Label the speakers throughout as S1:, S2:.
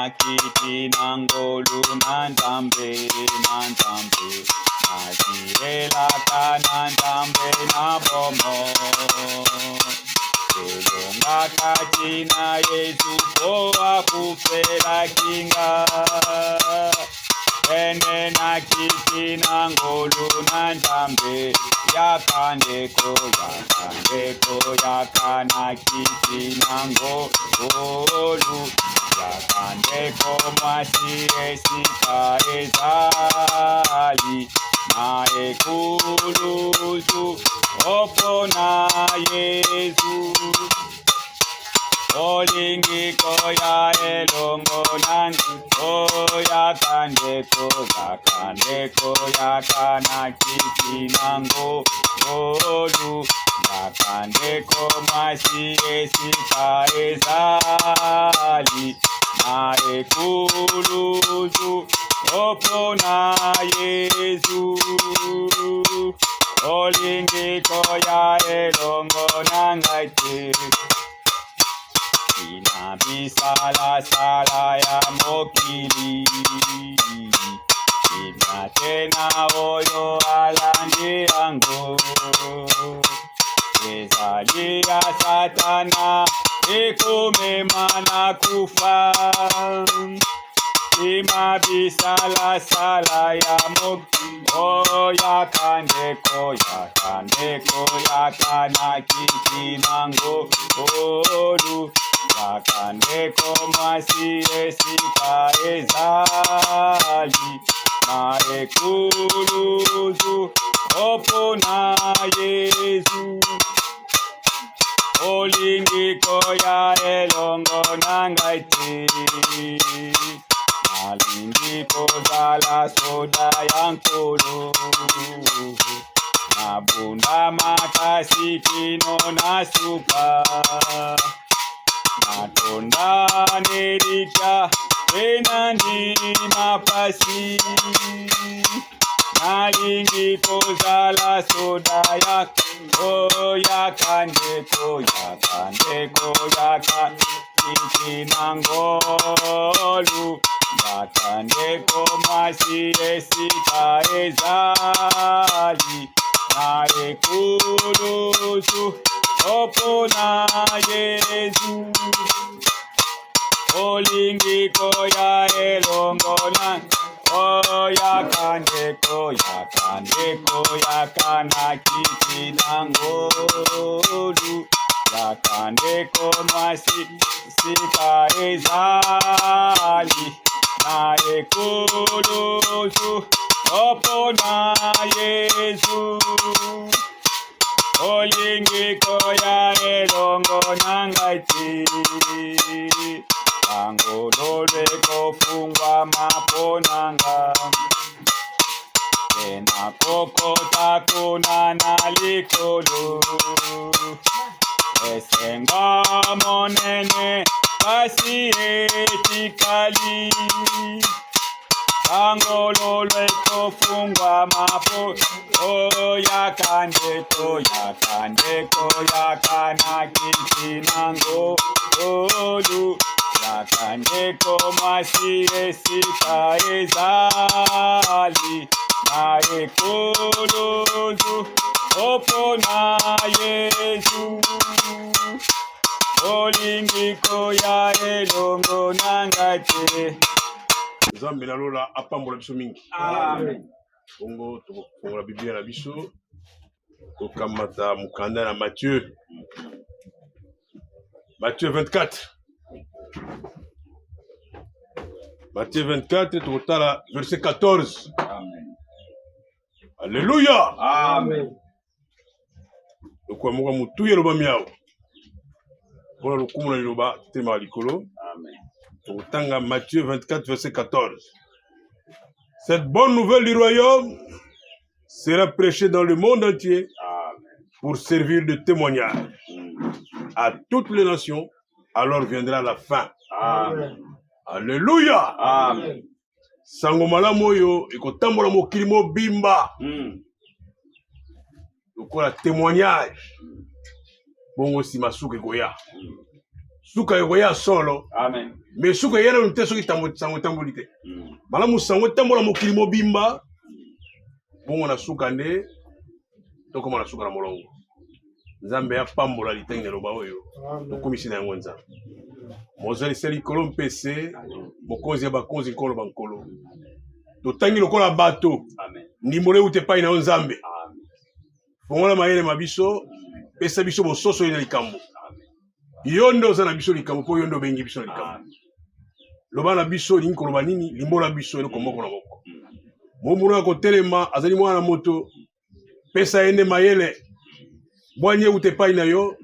S1: kiti nangolu nantambe Najiela kanantambe nabomo Elonga katina Yesu poa kufela kinga Ene na kiti nangolu nantambe Yakandeko yakana kiti nangolu Yakandeko mwasi esika ezali Na ekuluzu opona Yesu Olingi koya elongo nangi Oya kandeko yakana kiti nango olu Yakandeko mwasi esika ezali Na ekuluzu opona Yesu Olingi koya elongo nangaite Inabisala sala ya mokili Inatena oyo alandi yango Ezali ya satana ekumemana kufa Imabisala sala ya mokili yakandeko yakana kiti nango olu Yakandeko mwasi esika ezali Na ekuluzu opona Yesu Olingi koya elongo nangaite Nalingi kozala soda yankolo Nabunda makasi kino nasuka Natonda nerika enandi mapasi Nalingi kozala soda yakandeko kiti nangolu Yakandeko mwasi esika ezali Na ekuluzu opona Yesu Olingi koya elongo yakandeko yakana kiti nangolu Yakandeko mwasi sika ezali Na ekuluzu opona Yesu Olingi koya elongo nangaiti Angolole kofungwa maponanga Ena kokota kuna nalikolo Esenga monene kasi etikali Angolole kofungwa mapo yakandeko yakana kiti nango olu Yakandeko mwasi esika ezali Na ekuluzu opona Yesu Olingi koya elongo nangate
S2: Nzambe na lola apambola biso mingi.
S1: Amen.
S2: Bongo tokofungola Biblia na biso. Tokamata mukanda na Matthieu. Matthieu 24. Matthieu 24, tokotala verset 14.
S1: Amen.
S2: Alléluia.
S1: Amen.
S2: Lokwa moko mutu ye loba miao. Bona lokumu na liloba tema likolo.
S1: Amen.
S2: Tokotanga Matthieu 24, verset 14. Cette bonne nouvelle du royaume sera prêchée dans le monde entier.
S1: Amen.
S2: Pour servir de témoignage à toutes les nations, alors viendra la fin.
S1: Amen.
S2: Alléluia.
S1: Amen.
S2: Sangomala moyo ikotambola mokili mobimba. Lokola témoignage. Bongo si masuke koya. Suka yoya solo.
S1: Amen.
S2: Mais suka yera unte soki tambolite. Malamu sango tambola mokili mobimba. Bongo na suka nde toko na suka na molongo. Nzambe ya pambola litenge loba oyo. Tokomisi na yango nzambe. Mozali seli kolom pese mokonzi ya bakonzi nkolo bankolo. Totangi lokola bato.
S1: Amen.
S2: Ndimole ute pai na nzambe.
S1: Amen.
S2: Fongola mayele mabiso pesa biso bososo ina likambo. Yondo za na biso likambo po yondo bengi biso likambo. Loba na biso ni nkolo banini limbola biso eloko moko na moko. Momuno ko telema azali mwana moto pesa ende mayele bwanye ute pai na yo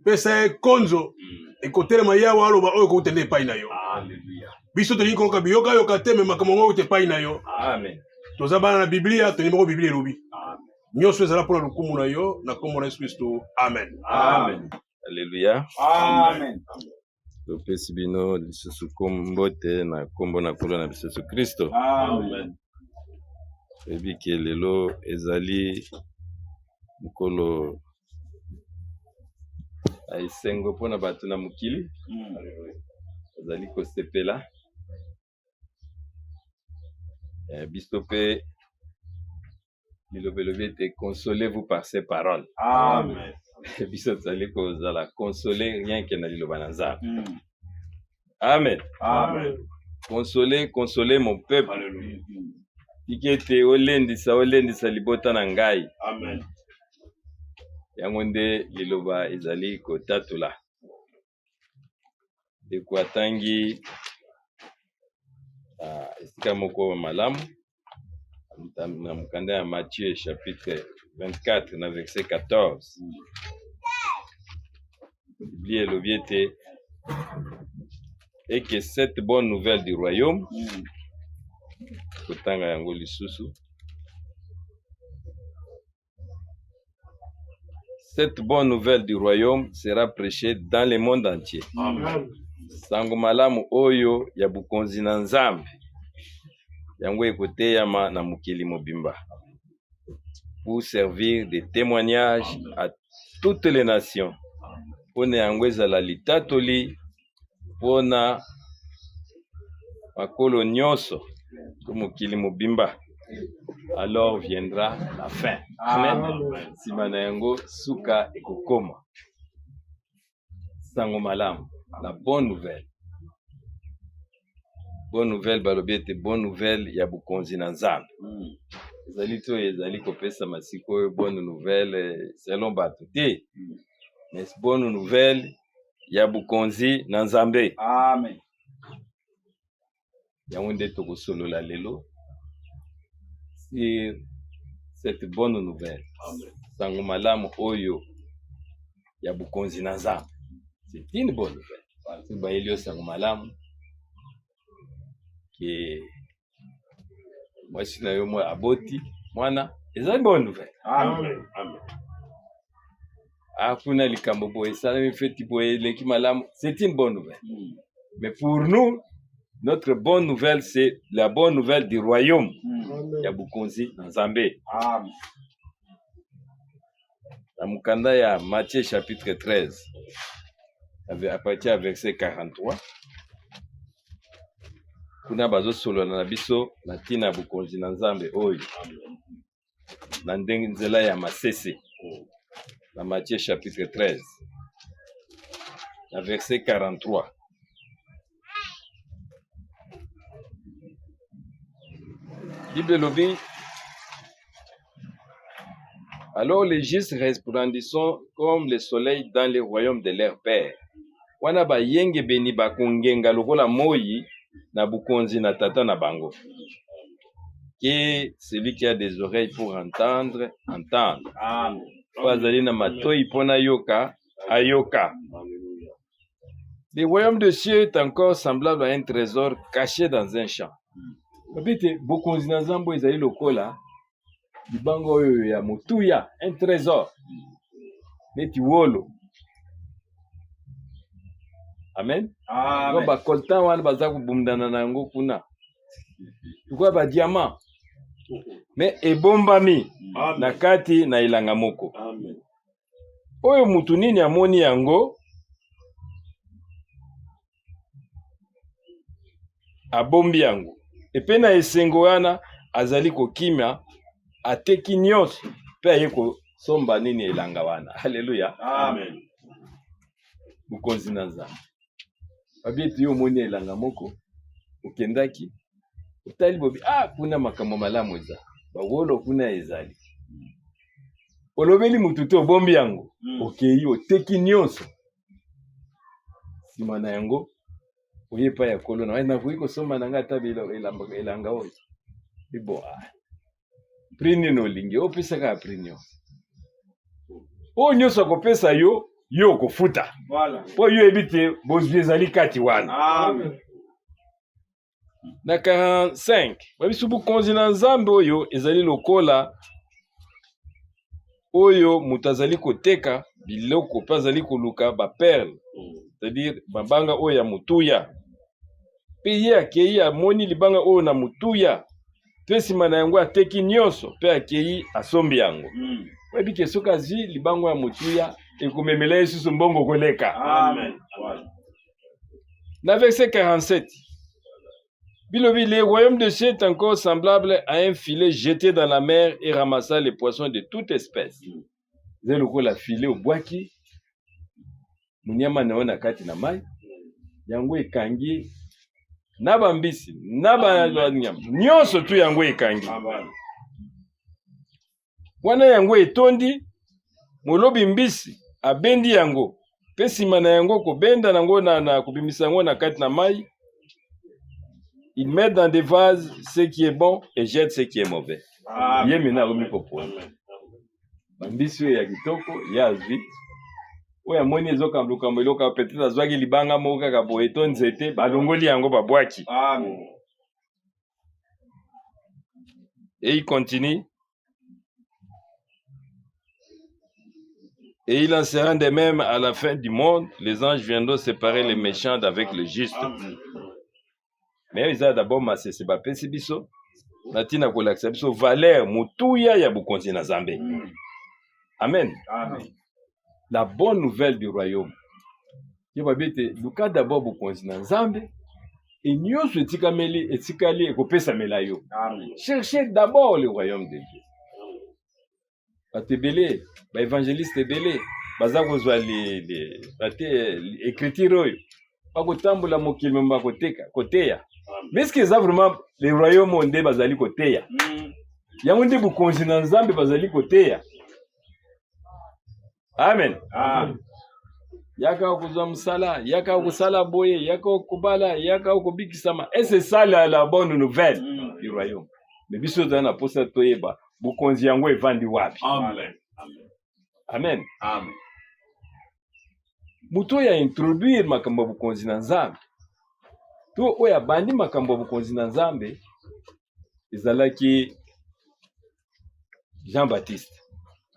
S2: pesa konzo ekotelema yawa aloba oyo ko utende pai na yo.
S1: Hallelujah.
S2: Biso to yinko ka biyoka yo ka teme makamngo ute pai na yo.
S1: Amen.
S2: Toza bana na Biblia to nimoko Biblia lobi.
S1: Amen.
S2: Nyoso ezala pona lukumu na yo na kombo na Yesu Kristo. Amen.
S1: Amen.
S3: Alléluia.
S1: Amen.
S3: Topesi bino lisusu kombote na kombo na kolo na biso Kristo.
S1: Amen.
S3: Ebike lelo ezali mukolo aisengo pona bato na mukili. Ezali kosepela. Biso pe lilobelobi ete consolez-vous par ces paroles.
S1: Amen.
S3: Biso tozali kozala consoler rien que na liloba na Nzambe. Amen.
S1: Amen.
S3: Consoler mon peuple.
S1: Hallelujah.
S3: Ikete olendisa libota na ngai.
S2: Amen.
S3: Yango nde liloba ezali kotatula. Ekwatangi esika moko malamu na mukanda ya Matthieu chapitre 24 na verset 14. Biblia elobi ete et que cette bonne nouvelle du royaume kotanga yango lisusu. Cette bonne nouvelle du royaume sera prêchée dans le monde entier.
S2: Amen.
S3: Sango malamu oyo ya bukonzi na Nzambe yango ekoteyama na mukili mobimba pour servir de témoignage à toutes les nations. Pona yango ezala litatoli pona makolo nyonso to mukili mobimba. Alors viendra la fin. Amen. Simana yango suka ekokoma. Sango malamu. La bonne nouvelle. Bonne nouvelle balobi ete bonne nouvelle ya bukonzi na Nzambe. Ezali to ezali kopesa masiko oyo bonne nouvelle selon bato te. Mais bonne nouvelle ya bukonzi na Nzambe.
S1: Amen.
S3: Yango nde tokosolola lelo sur cette bonne nouvelle. Sango malamu oyo ya bukonzi na Nzambe. C'est une bonne nouvelle. Ba elio sango malamu ke mwasi na yo mwa aboti mwana ezali bonne nouvelle.
S1: Amen.
S2: Amen.
S3: Akuna likambo boye salami feti boye leki malamu, c'est une bonne nouvelle. Mais pour nous, notre bonne nouvelle c'est la bonne nouvelle du royaume. Ya bukonzi na Nzambe.
S1: Amen.
S3: Na mukanda ya Matthieu chapitre 13 à partir du verset 43. Kuna bazo solola na biso na tina bukonzi na Nzambe oyo. Na ndenge nzela ya masese. Na Matthieu chapitre 13. Na verset 43. Bible lobi. Alors les justes resplendissent comme le soleil dans le royaume de leur Père. Wana ba yenge beni bakungenga lokola moyi na bukonzi na tata na bango. Que celui qui a des oreilles pour entendre, entendre.
S1: Amen.
S3: Fazali na matoi pona yoka, ayoka. Le royaume de cieux est encore semblable à un trésor caché dans un champ. Babite bukonzi na Nzambe ezali lokola libango oyo ya motuya, un trésor. Neti wolo. Amen.
S1: Amen.
S3: Ba koltan wana baza kubumdana na yango kuna. Tukwa ba diamant. Mais ebombami na kati na ilanga moko.
S2: Amen.
S3: Oyo mutu nini amoni yango abombi yango. Epe na esengo wana azali kokimia ateki nyonso pe aye kosomba nini elanga wana. Haleluya.
S1: Amen.
S3: Bukonzi na Nzambe. Babietu yo moni elanga moko okendaki otali bobi kuna makambo malamu eza. Bawolo kuna ezali. Olobeli mutu te obombi yango. Okei oteki nyonso. Sima na yango oyepa ya kolo na na kuiko soma na ngata bilo elanga oyo. Ibo prini no lingi opesa ka prinyo. O nyonso kopesa yo kofuta.
S1: Voilà.
S3: Po yo ebite bozwi ezali kati wana.
S1: Amen.
S3: Na 45 babisu bukonzi na Nzambe oyo ezali lokola oyo mutazali koteka biloko pazali koluka ba perle, c'est-à-dire babanga oyo ya mutuya. Pe ye akei amoni libanga oyo na mutuya. Pe sima na yango ateki nyonso pe akei asombi yango. Webike soka zi libango ya mutuya ekomemela Yesu mbongo koleka.
S1: Amen.
S3: Na verset 47. Bilobi, le royaume de cieux est encore semblable à un filet jeté dans la mer et ramassant les poissons de toute espèce. C'est le coup la filet au boaki. Munyama naona kati na mai. Yango ekangi. Naba mbisi. Naba nyama. Nyonso tu yango ekangi. Wana yango etondi. Molobi mbisi. Abendi yango. Pesima na yango kobenda nango na kubimisa yango na kati na mai. Il met dans des vases ce qui est bon et jette ce qui est mauvais. Yé mena omi popo. Bambisi ya kitoko ya azwi. Oya moni ezoka mluka mweloka peut-être azwaki libanga moka ka boeto nzete balongoli yango babwaki.
S1: Amen.
S3: Et il continue. Et il en sera de même à la fin du monde, les anges viendront séparer les méchants d'avec les justes. Mais ils ont d'abord massé ce bapesi biso. Natina kolakisa biso valeur mutuya ya bukonzi na Nzambe. Amen.
S1: Amen.
S3: La bonne nouvelle du royaume. Yebabete luka d'abord bukonzi na Nzambe et nyonso etikali ekopesa melayo.
S1: Amen.
S3: Cherchez d'abord le royaume de Dieu. Batebele, ba évangéliste belé, baza kozwa écriture oyo. Bakotambola mokili mba koteya. Mais est-ce que ça vraiment le royaume onde bazali koteya? Yango nde bukonzi na Nzambe bazali koteya. Amen.
S1: Amen.
S3: Yaka okuzwa musala, yaka okusala boye, yaka okubala, yaka okubikisama. Et c'est ça la bonne nouvelle du royaume. Mais biso na posa toyeba bukonzi yango evandi wapi?
S1: Amen.
S3: Amen.
S1: Amen.
S3: Muto ya introduire makambo bukonzi na Nzambe. To oya bandi makambo bukonzi na Nzambe ezalaki Jean-Baptiste.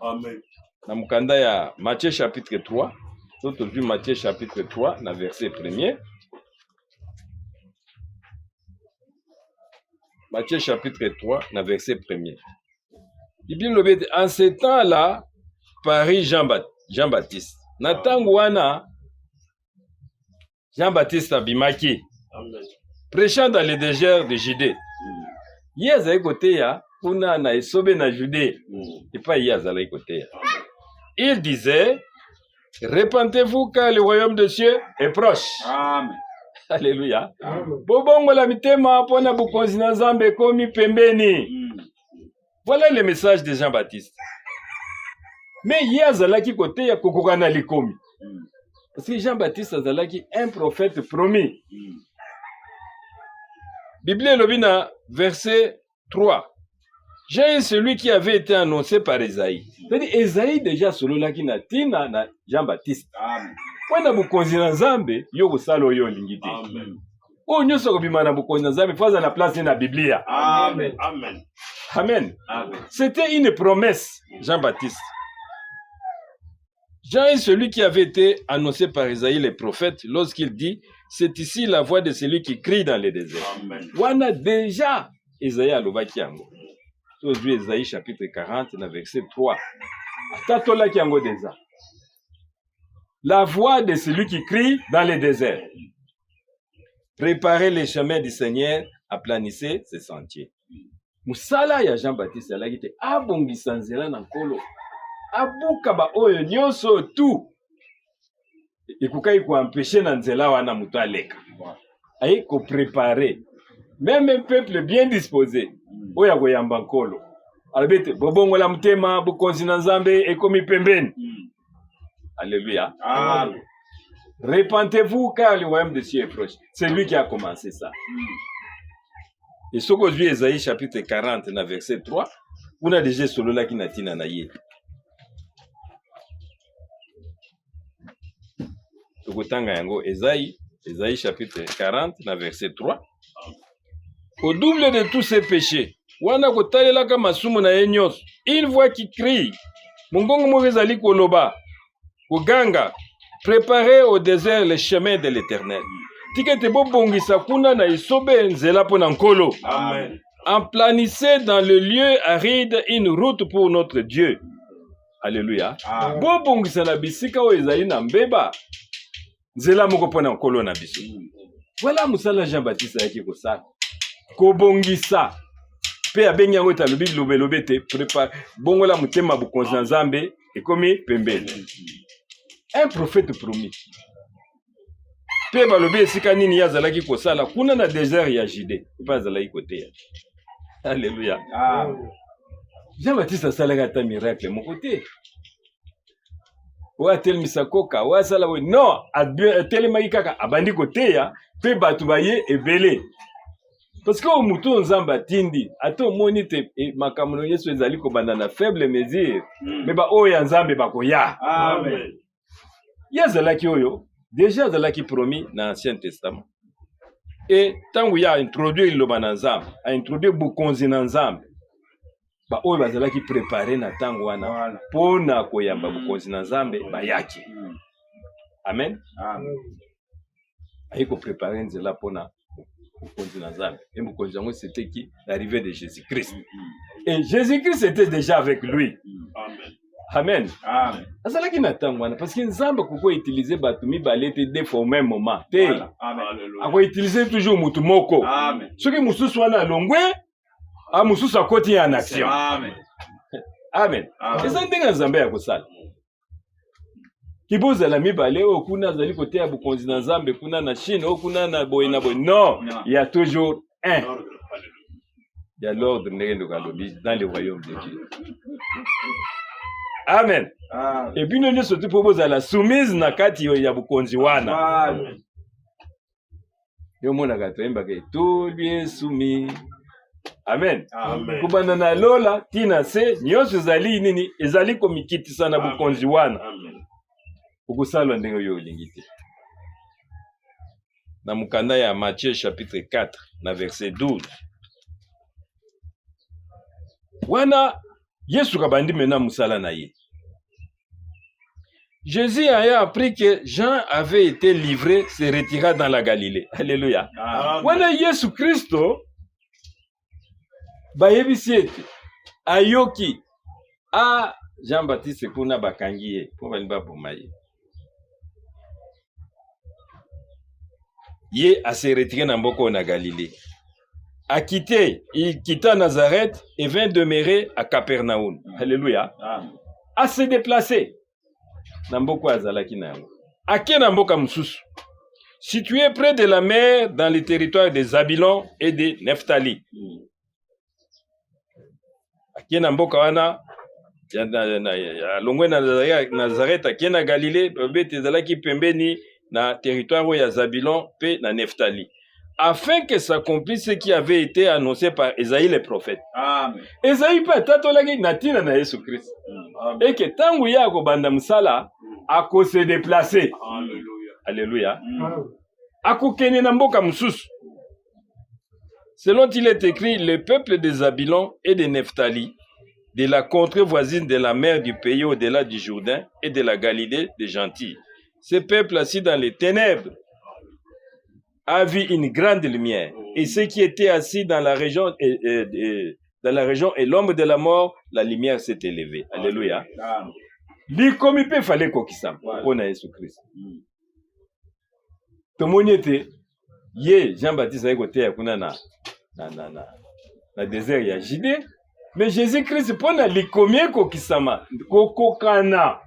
S1: Amen.
S3: Na mukanda ya Matthieu chapitre 3. Tout vu Matthieu chapitre 3 na verset 1er. Matthieu chapitre 3 na verset 1er. Bible en ce temps-là Paris Jean-Baptiste. Na tangu wana Jean-Baptiste abimaki. Prêchant dans les déserts de Judée. Yezai côté ya kuna na esobe na Judée. Et pas Yezai côté ya. Il disait, repentez-vous car le royaume de Dieu est proche.
S1: Amen.
S3: Alléluia. Bobongo la mitema pona bukonzi na Nzambe komi pembeni. Voilà le message de Jean-Baptiste. Mais Yezai côté ya kokokana likomi. Parce que Jean-Baptiste azalaki un prophète promis. Bible Lobina, verset 3. J'ai celui qui avait été annoncé par Esaïe. C'est-à-dire, Esaïe déjà solo laki na tina na Jean-Baptiste.
S1: Amen.
S3: Wana bukonzi na Nzambe, yo kusalo yo lingite.
S1: Amen.
S3: O nyoso kobima na bukonzi na Nzambe, faza na place na Biblia.
S1: Amen. Amen.
S3: Amen.
S1: Amen.
S3: C'était une promesse, Jean-Baptiste. Jean est celui qui avait été annoncé par Esaïe le prophète lorsqu'il dit c'est ici la voix de celui qui crie dans les déserts.
S1: Amen.
S3: Wana déjà Esaïe alobaki yango. Aujourd'hui Esaïe chapitre 40 verset 3. Tatolaki yango déjà. La voix de celui qui crie dans les déserts. Préparez les chemins du Seigneur, aplanissez ses sentiers. Musala ya Jean-Baptiste alaki te abongisa nzela na nkolo. Abuka ba oyo nyonso tu. Ekukai ko empêcher na nzela wana mutu aleka. Ayi ko préparer. Même un peuple bien disposé. Oya ko yamba nkolo. Albete bobongola mutema bukonzi na Nzambe ekomi pembeni. Alléluia.
S1: Amen.
S3: Repentez-vous car le royaume de Dieu est proche. C'est lui qui a commencé ça. Et ce que je Esaïe chapitre 40, verset 3, on a déjà solo là qui n'a tina na ye. Tokotanga yango Esaïe chapitre 40, verset 3. Au double de tous ses péchés, wana kotalela ka masumu na ye nyonso, une voix qui crie, mongongo mo ezali koloba, koganga, préparez au désert les chemins de l'Éternel. Tikete bobongisa kuna na isobe nzela pona nkolo.
S1: Amen.
S3: Emplanissez dans le lieu aride une route pour notre Dieu. Alléluia.
S1: Amen.
S3: Bobongisa na bisika o ezali na mbeba. Nzela moko pona nkolo na biso. Voilà musala Jean-Baptiste yaki kosala. Kobongisa. Pe abengi yango talobi lobelobe te prépare bongola mutema bukonzi na Nzambe ekomi pembeni. Un prophète promis. Pe balobi esika nini yazalaki kosala kuna na désert ya Judée. Pe azalaki koteya. Alléluia.
S1: Amen.
S3: Jean-Baptiste asalaka ata miracle moko te. Oya telemisa koka, oya sala we non, atelemaki kaka abandi koteya pe bato baye ebele. Parce que au mutu Nzambe atindi, ata omoni te makambo Yesu ezali kobanda na faible mesure, mais ba oyo Nzambe bakoya.
S1: Amen.
S3: Yazalaki oyo, déjà azalaki promis dans l'Ancien Testament. Et tangu ya introduire liloba na Nzambe, a introduire bukonzi na Nzambe, ba oyo bazalaki préparer na tangu wana pona koyamba bukonzi na Nzambe bayaki. Amen.
S1: Amen.
S3: Ayiko préparer nzela pona bukonzi na Nzambe. Et bukonzi yango c'était qui? L'arrivée de Jésus-Christ. Et Jésus-Christ était déjà avec lui.
S1: Amen.
S3: Amen.
S1: Amen.
S3: Azalaki na tango wana parce que Nzambe koko utiliser bato mibale te deux fois au même moment. Te.
S1: Amen. Alléluia.
S3: Ako utiliser toujours mutu moko.
S1: Amen.
S3: Soki mususu wana longwe, a mususu akoti en action.
S1: Amen.
S3: Amen.
S1: Amen.
S3: Eza ndenge Nzambe ya kosala. Kibozala mibale o kuna azali kote ya bukonzi na Nzambe kuna na Chine o kuna na boye na boye. Non, il y a toujours un. Il y a l'ordre dans le royaume de Dieu. Amen.
S1: Amen.
S3: Et puis nous sommes pour vous à la soumise na kati ya bukonzi wana.
S1: Amen.
S3: Yo mona katemba ke tout bien soumis. Amen.
S1: Amen.
S3: Kubana na lola tina se nyonso ezali nini ezali komikitisa na bukonzi wana.
S1: Amen.
S3: Ukusala ndenge yo lingiti. Na mukanda ya Matthieu chapitre 4 na verset 12. Wana Yesu kabandi mena musala na ye. Jésus a appris que Jean avait été livré, se retira dans la Galilée. Alléluia.
S1: Amen.
S3: Wana Yesu Christo bayebisi ete ayoki a Jean-Baptiste kuna bakangi ye po bali baboma ye. Ye a se retiré na mboko na Galilée. Il quitta Nazareth et vint demeurer à Capernaum. Alléluia.
S1: Amen.
S3: A se déplacer. Namboko azalaki na yango. Ake na mboka mususu. Situé près de la mer dans le territoire de Zabulon et de Nephtali. Ake na mboka wana ya longwe na Nazareth ake na Galilée bete ezalaki pembeni na territoire ya Zabulon pe na Nephtali. Afin que s'accomplisse ce qui avait été annoncé par Esaïe le prophète.
S1: Amen.
S3: Esaïe pa tatolaki na tina na Yesu Christ. Et que tangu ya ko banda musala ako se déplacer.
S1: Alléluia.
S3: Alléluia. Ako kene na mboka mususu. Selon il est écrit, le peuple de Zabulon et de Nephtali, de la contrée voisine de la mer du pays au-delà du Jourdain et de la Galilée des gentils. Ce peuple assis dans les ténèbres a vu une grande lumière. Et ceux qui étaient assis dans la région et l'ombre de la mort, la lumière s'est élevée. Alléluia.
S1: Amen.
S3: Likomi pe fallait kokisam. Pona Yesu Christ. Tomoni ete Ye Jean-Baptiste a côté kuna na désert ya Judée, mais Jésus-Christ pona likomie ko kisama kokokana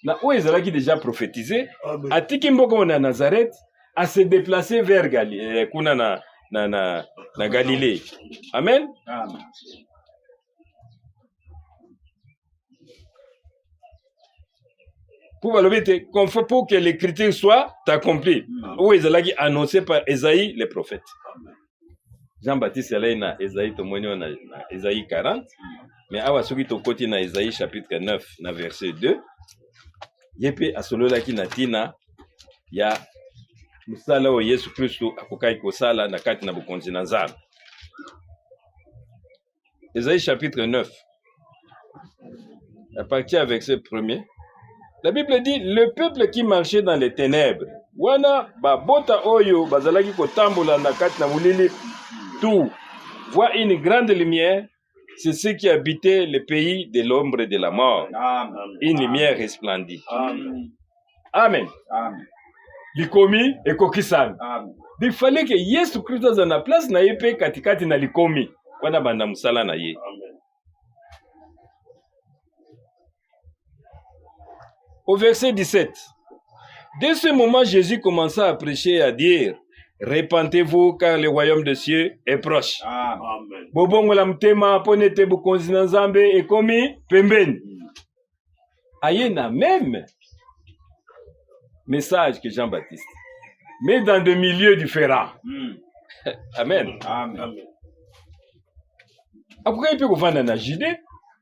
S3: na oyo ezalaki déjà prophétisé atiki mboka na Nazareth à se déplacer vers Galilée kuna na Galilée. Amen.
S4: Amen.
S3: Pour que l'écriture soit accomplie. Où ezalaki annoncé par Esaïe le prophète. Jean-Baptiste allait na Esaïe tomonyo na Esaïe 40, mais awa soki tokoti na Esaïe chapitre 9 na verset 2, yepe asololaki na tina ya musala o Yesu Kristo akokai kosala na kati na bokonzi na Nzambe. Esaïe chapitre 9, à partir du verset 1er, la Bible dit, le peuple qui marchait dans les ténèbres, wana babota oyo bazalaki kotambola na kati na mulili tout, voit une grande lumière, c'est ceux qui habitaient le pays de l'ombre de la mort.
S4: Amen.
S3: Une lumière resplendit.
S4: Amen.
S3: Amen.
S4: Amen.
S3: Likomi et kokisami.
S4: Amen.
S3: Il fallait que Yesu Kristo aza na place na ye pe katikati na likomi. Wana banda musala na ye. Au verset 17, dès ce moment, Jésus commença à prêcher et à dire, repentez-vous car le royaume des cieux est proche.
S4: Amen.
S3: Bobongo la mtema ponete bukonzi na Nzambe ekomi pembeni. Aye na même message que Jean-Baptiste, mais dans des milieux différents. Amen.
S4: Amen.
S3: Après, il peut kufanda na Judée,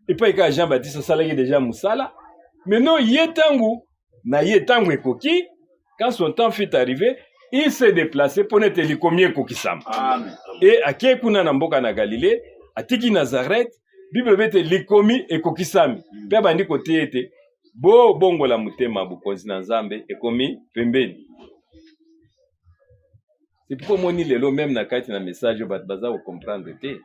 S3: et puis quand Jean-Baptiste a salé déjà musala, mais non, yetangu, na yetangu ekoki, quand son temps fut arrivé, il s'est déplacé pour n'être le combien kokisam.
S4: Amen.
S3: Et à Kekuna na mboka na Galilée, à Tiki Nazareth, Bible bete likomi ekokisami. Pe bandi kote ete, bo bongo la mutema bukonzi na Nzambe ekomi pembeni. C'est pourquoi moni lelo même na kati na message bat baza au comprendre te.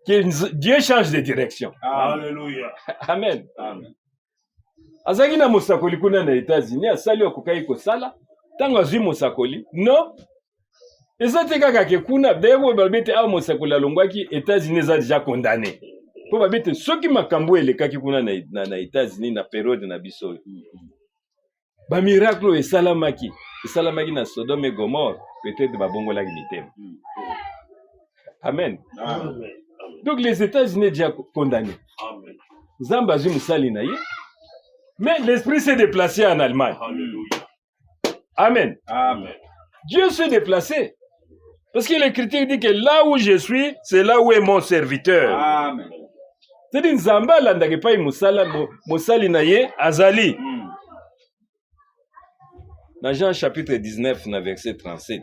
S3: Que Dieu change de direction.
S1: Alléluia.
S3: Amen.
S4: Amen.
S3: Azaki na mosakoli kuna na États-Unis, asali okokai kosala, tango azwi mosakoli. Non. Eza te kaka ke kuna, d'ailleurs babete a mosakoli alongwaki États-Unis eza déjà condamné. Po babete soki makambo elekaki kuna na États-Unis na période na biso. Ba miracle esalamaki na Sodome et Gomorrhe, peut-être babongolaki mitema. Amen.
S1: Amen.
S3: Donc les États-Unis déjà condamnés.
S1: Amen.
S3: Nzambe azwi musali na ye. Mais l'esprit s'est déplacé en Allemagne.
S1: Alléluia.
S3: Amen.
S4: Amen.
S3: Dieu s'est déplacé. Parce que l'Écriture dit que là où je suis, c'est là où est mon serviteur.
S4: Amen.
S3: C'est-à-dire Nzambe alandaki pa musali na ye azali. Dans Jean chapitre 19, na verset 37.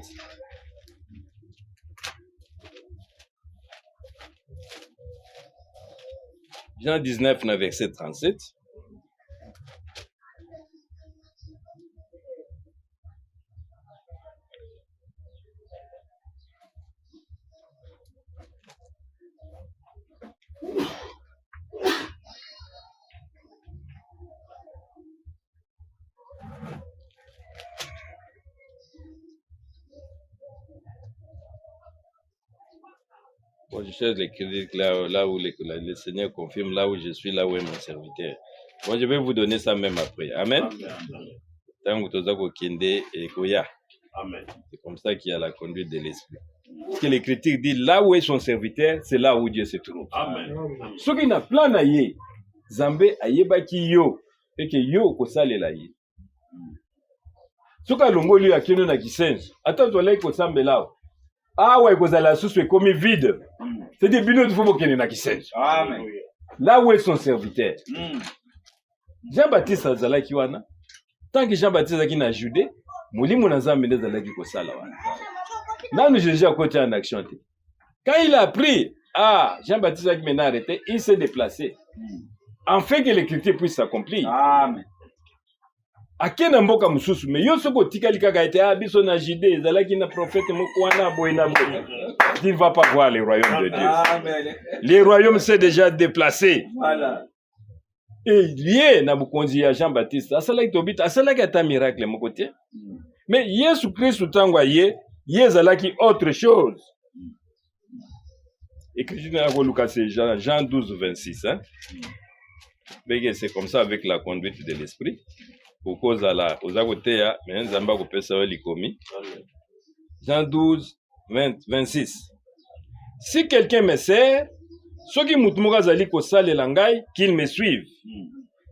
S3: Jean 19, na verset 37. Bon, je cherche l'écriture là où le Seigneur confirme, là où je suis, là où est mon serviteur. Bon, je vais vous donner ça même après. Amen.
S1: Amen.
S3: Amen. C'est comme ça qu'il y a la conduite de l'esprit. Parce que l'Écriture dit, là où est son serviteur, c'est là où Dieu se trouve.
S1: Amen.
S3: Ce qui n'a plan na ye, Zambé ayebaki yo, et que yo kosalela ye. Ce qui a longoli a kino na kisenzo, attends toi là kosambela. Ah ouais, kozala sous est comme vide. C'est des binots de faut kene na kisenzo.
S4: Amen.
S3: Là où est son serviteur. Jean-Baptiste azalaki wana. Tant que Jean-Baptiste azalaki na Judée, molimo na Nzambe nde azalaki kosala wana. Nanu Jésus a côté en action. Quand il a appris, Jean-Baptiste a maintenant arrêté, il s'est déplacé. Afin que l'écriture puisse s'accomplir.
S4: Amen.
S3: Akena mboka mususu, mais yo soko tikali kaka ete biso na Judée, ezalaki na prophète mokwana boyena boye. Il ne va pas voir le royaume de Dieu.
S4: Amen.
S3: Le royaume s'est déjà déplacé.
S4: Voilà.
S3: Et lié na bukonzi ya Jean-Baptiste, asalaki tobita, asalaki ata miracle moko te. Mais Yesu Christ tango ye ezalaki autre chose. Écriture dans Lucas, c'est Jean 12, 26. Hein? Mais c'est comme ça avec la conduite de l'esprit. Pour cause à la, aux agotéa, mais Zamba ko pesa wa likomi. Jean 12, 26. Si quelqu'un me sert, ceux qui m'outrent zali ko sale langai, qu'il me suive.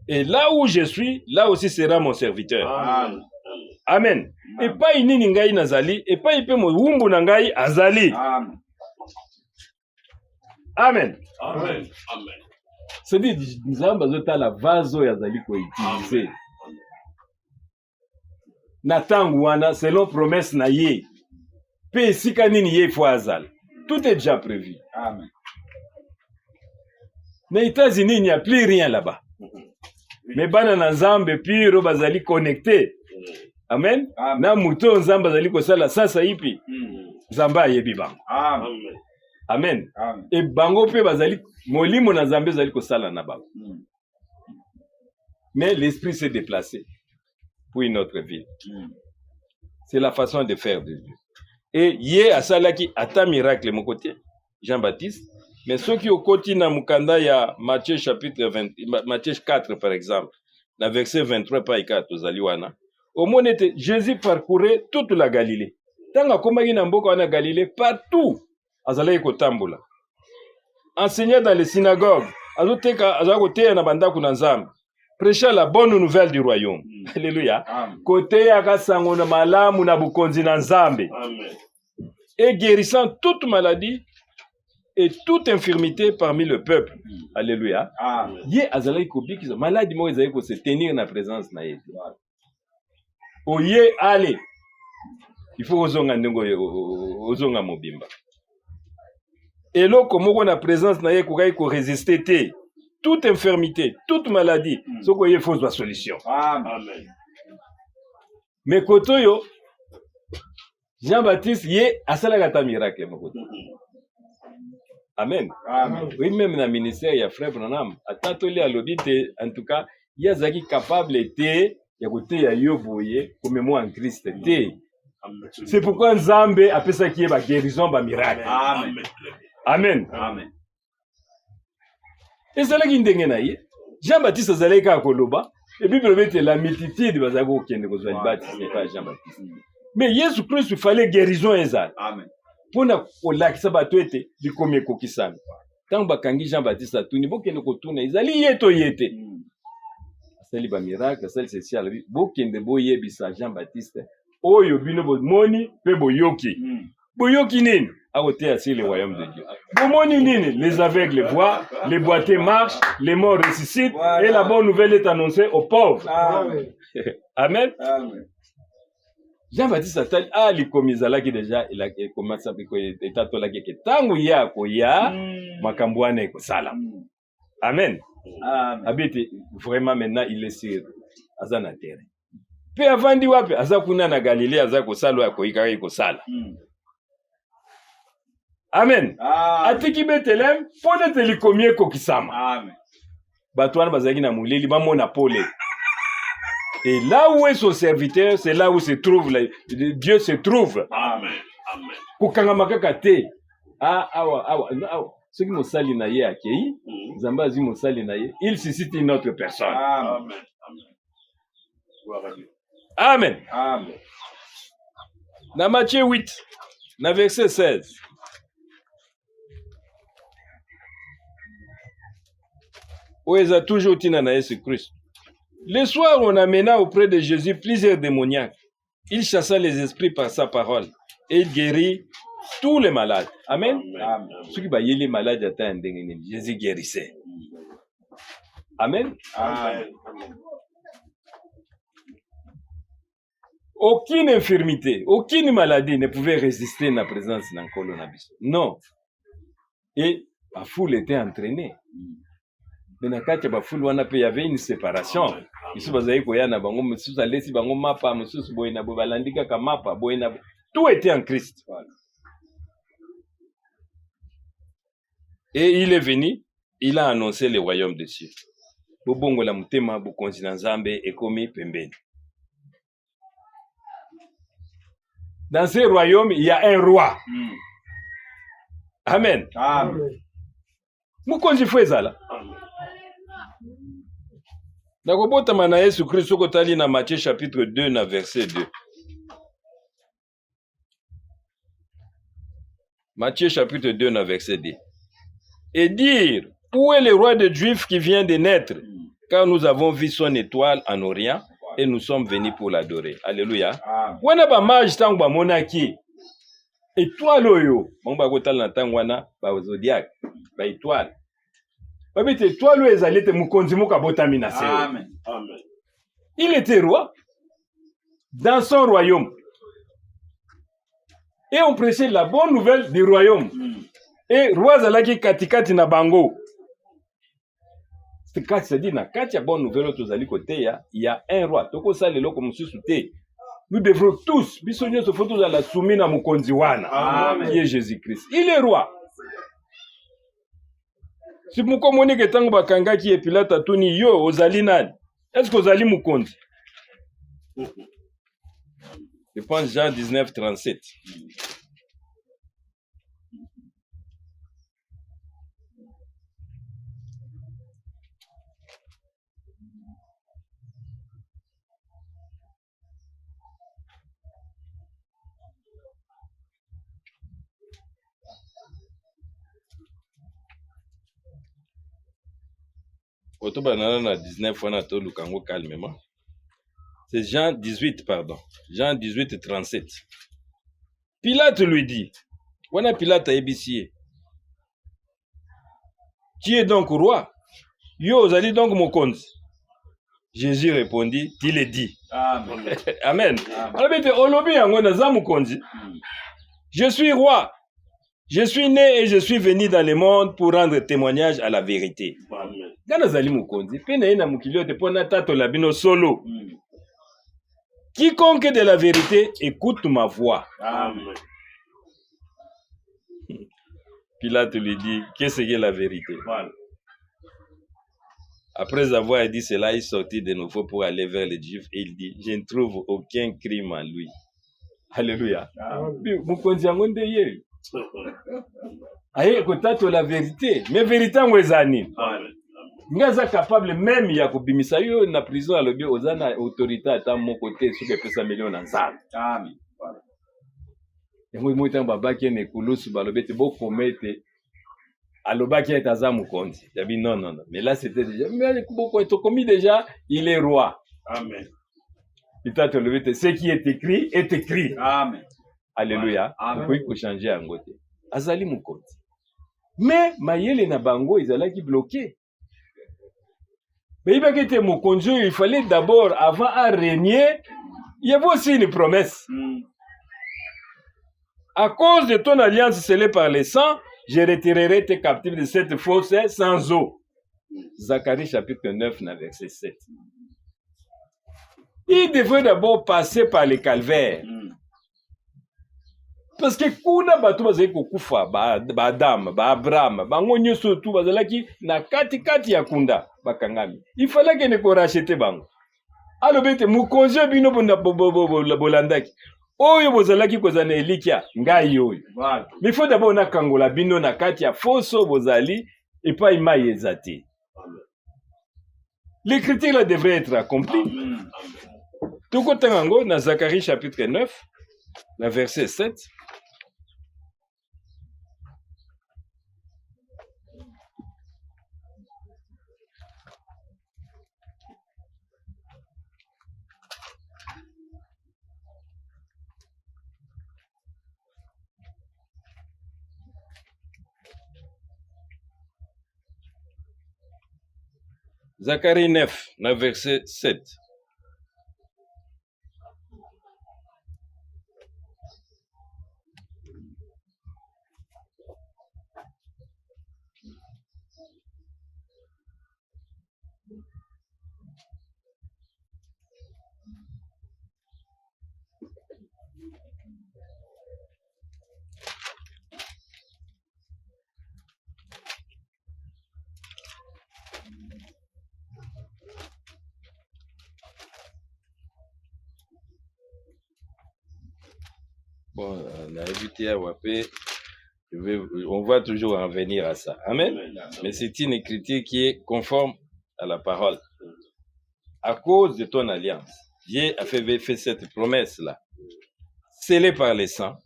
S3: Et là où je suis, là aussi sera mon serviteur. Amen. Amen. Et pas inini ngai nazali, et pas ipe mo wumbu nangai azali. Amen. Amen.
S1: Amen. Amen.
S3: C'est-à-dire, nous avons besoin de la vase yazali ko utiliser. Natangwana, selon promesse na ye. Pe sika nini ye fo azal. Tout est déjà prévu. Amen. Mais aux États-Unis, il n'y a plus rien là-bas. Mais bana na nzambe piro bazali connecté. Amen. Na muto nzambe bazali ko sala sasa ipi. Nzamba yebi bango. Amen. Amen. Et bango pe bazali molimo na nzambe bazali ko sala na bango. Mais l'esprit s'est déplacé pour une autre ville. C'est la façon de faire de Dieu. Et yé asalaki ata miracle mon côté Jean-Baptiste. Mais ceux qui au côté na mukanda ya Matthieu chapitre 20, Matthieu 4 par exemple, dans verset 23 par 4 aux Aliwana, au moins Jésus parcourait toute la Galilée. Tanga komaki na mboka wana Galilée partout, azalaki kotambola. Enseignait dans les synagogues, azoteka azakoteya na bandako na Nzambe. Prêchait la bonne nouvelle du royaume. Alléluia. Côté ya kasango na malamu na bukonzi na Nzambe. Amen. Et guérissant toute maladie et toute infirmité parmi le peuple. Alléluia. Yé azalaki kobiki maladie mo ezali ko se tenir na présence na ye. Oye ale. Il faut ozonga ndongo ozonga mobimba. Et loko moko na présence na ye ko résister te. Toute infirmité, toute maladie, ce qu'il faut la solution. Amen. Mais kotoyo Jean-Baptiste yé asalaka miracle moko. Amen. Amen. Oui, même dans le ministère, il y a frère Branham. Atatoli à l'obité, en tout cas, il y a zaki capable de ya côté ya yoboye comme moi en Christ te. C'est pourquoi Nzambe appelle ça qui est la guérison ba miracle. Amen. Amen. Amen. Et c'est là qu'il ndenge na ye. Jean-Baptiste azalaki ka koloba, et puis peut-être la multitude bazako kende ko zwa baptiste pas Jean-Baptiste. Mais Jésus Christ il fallait guérison ezal. Amen. Pona kolakisa bato ete bikomi ekokisana. Tant bakangi Jean-Baptiste atuni bokende kotuna ezali yeto yete. Asali ba miracle, asali ceci ala bokende boyebisa Jean-Baptiste oyo bino bomoni pe boyoki. Boyoki nini? Aoté assis le royaume de Dieu. Bomoni nini? Les aveugles voient, les boiteux marchent, les morts ressuscitent, et la bonne nouvelle est annoncée aux pauvres. Amen. Amen. Amen. Jean-Baptiste Atali, li komizala ki déjà, il a commencé à piquer, et tatola ki tangu ya koya, makambouane ko sala. Amen. Amen. Habite, vraiment maintenant, il est sur Azana terre. Puis avant di wapi, azakuna na Galilée, azako salo ya koika ko sala. Amen. Atiki Bethlehem, pone te likomie kokisama. Amen. Batouane bazaki na muleli, bamona pole. Et là où est son serviteur, c'est là où se trouve, Dieu se trouve. Amen. Amen. Kukanga makaka te. Awa. Ceux qui m'ont sali na ye akei, Zambazi m'ont sali na ye, il suscite une autre personne. Amen. Amen. Amen. Amen. Dans Matthieu 8, dans verset 16. Où est-ce toujours tina na Jésus Christ? Le soir, on amena auprès de Jésus plusieurs démoniaques. Il chassa les esprits par sa parole et il guérit tous les malades. Amen. Amen. Ceux qui baillent les malades attendent, Jésus guérissait. Amen. Amen. Aucune infirmité, aucune maladie ne pouvait résister à la présence d'un colonavis. Non. Et la foule était entraînée. Mais nakati ba foule wana pe y avait une séparation. Ici bazali ko yana bango mususu alesi bango mapa mususu boyina bo balandika ka mapa boyina tout était en Christ. Et il est venu, il a annoncé le royaume de Dieu. Bobongo la mutema bukonzi na Nzambe ekomi pembeni. Dans ces royaumes, il y a un roi. Amen. Mukonzi fwezala. Nakobotama na Yesu Kristo kotali na Matthieu chapitre 2 na verset 2. Matthieu chapitre 2 na verset 2. Et dire, où est le roi des Juifs qui vient de naître? Car nous avons vu son étoile en Orient et nous sommes venus pour l'adorer. Alléluia. Wana ba mage tango ba monaki. Étoile oyo, bon ba kotala na tango wana ba zodiac, ba étoile. Babite étoile oyo ezali te mukonzi muka botami na se. Amen. Amen. Il était roi dans son royaume. Et on prêchait la bonne nouvelle du royaume. Et roi zalaki katikati na bango. C'est-à-dire na kati ya bonne nouvelle tozali côté il y a un roi. Toko sa lelo comme susute. Nous devrons tous bisonyo so foto la soumis na mukonzi wana. Qui est Jésus-Christ. Il est roi. Si mukomoni ke tango bakanga ki Pilate atuni yo ozali nani? Est-ce que ozali mukonzi? Je pense Jean 19:37. Otobanana 19 wana to lukango calmement. C'est Jean 18, pardon. Jean 18:37. Pilate lui dit, wana Pilate a ébissé. Qui est donc roi? Yo ozali donc mokonzi. Jésus répondit, tu le dis. Amen. Amen. Alors olobi yango naza mokonzi. Je suis roi. Je suis né et je suis venu dans le monde pour rendre témoignage à la vérité. Amen. Gana zali mokonzi, pena ina mukilio te pona tato labino solo. Quiconque de la vérité écoute ma voix. Amen. Pilate lui dit, qu'est-ce que la vérité? Voilà. Après avoir dit cela, il sortit de nouveau pour aller vers les Juifs et il dit, je ne trouve aucun crime en lui. Alléluia. Mokonzi yango nde ye. Aye kotato la vérité, mais vérité ngwezani. Amen. Ngaza capable même ya kobimisa yo na prison alobi ozana autorité ata moko te soki pesa million na nzambe. Amen. Yango moita babaki ne kulusu balobi te bo komete alobaki etaza mukonzi. Yabi non. Mais là c'était déjà mais beaucoup to commis déjà, il est roi. Amen. Itato lebi te ce qui est écrit est écrit. Amen. Alléluia. Pourquoi ko changer yango te? Azali mukonzi. Mais mayele na bango ezalaki bloqué. Mais il fallait d'abord, avant à régner, il y avait aussi une promesse. À cause de ton alliance scellée par les sangs, je retirerai tes captifs de cette fosse sans eau. Zacharie chapitre 9, verset 7. Il devait d'abord passer par le calvaire. Parce que kuna batu bazali kokufa ba Adam, ba Abraham, ba ngonyo surtout bazalaki na kati ya kunda bakangami. Il fallait que ne ko racheter bango. Alors bete mukonzi bino bonda bolandaki. Oyo bozalaki kozana elikia ngai oyo. Voilà. Mais il faut d'abord na kangola bino na kati ya foso bozali et pas imai ezati. L'écriture là devrait être accomplie. Tout côté ngo na Zacharie chapitre 9, la verset 7. Zacharie 9, verset 7. on a évité à Wapé. On va toujours en venir à ça. Amen. Mais c'est une écriture qui est conforme à la parole. À cause de ton alliance, Dieu a fait cette promesse-là. Scellée par les sangs,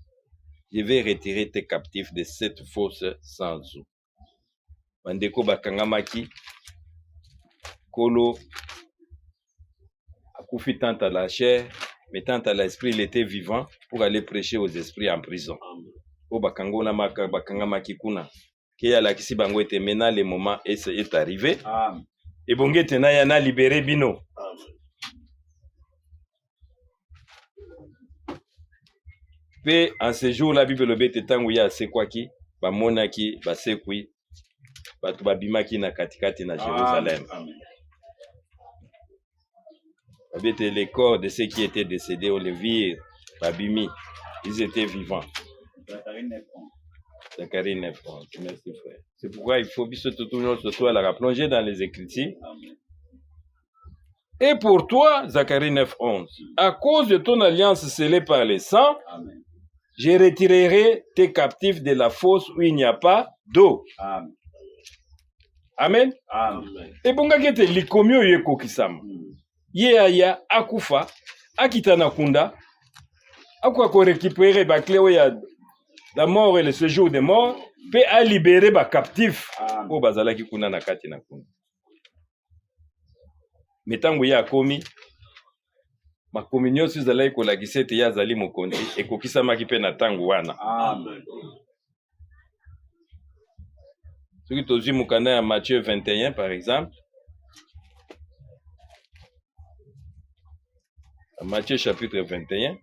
S3: je vais retirer tes captifs de cette fosse sans eau. Bandeko bakangamaki, Kolo, Akufi tant à la chair, mais tant à l'esprit, il était vivant pour aller prêcher aux esprits en prison. O bakangona maka bakangamaki kuna. Ke ala kisi bango ete maintenant le moment est arrivé. Et bonge tena yana libéré bino. Pe en ce jour la Bible le bete tangu ya sekwaki, ba monaki, ba sekwi, batu babimaki na katikati na Jérusalem. Bete les corps de ceux qui étaient décédés, on les vire, babimi, ils étaient vivants. Zacharie 9, merci frère. C'est pourquoi il faut surtout la replonger dans les Écritures. Et pour toi, Zacharie 9, 11, à cause de ton alliance scellée par les sangs, je retirerai tes captifs de la fosse où il n'y a pas d'eau. Amen. Et bonga kete likomyo yeko kisama. Ye aya akufa, akitana kunda, akwa ko récupérer ba clé ya la mort et le séjour des morts, peut à libérer ba captif. O bazalaki kuna na kati na kunda. Metango ya komi ma communion si zalai ko la gisete ya zali mokonzi e ko kisama ki pe na tango wana. Amen. Ce qui tozi mukana ya Matthieu 21 par exemple. Matthieu chapitre 21.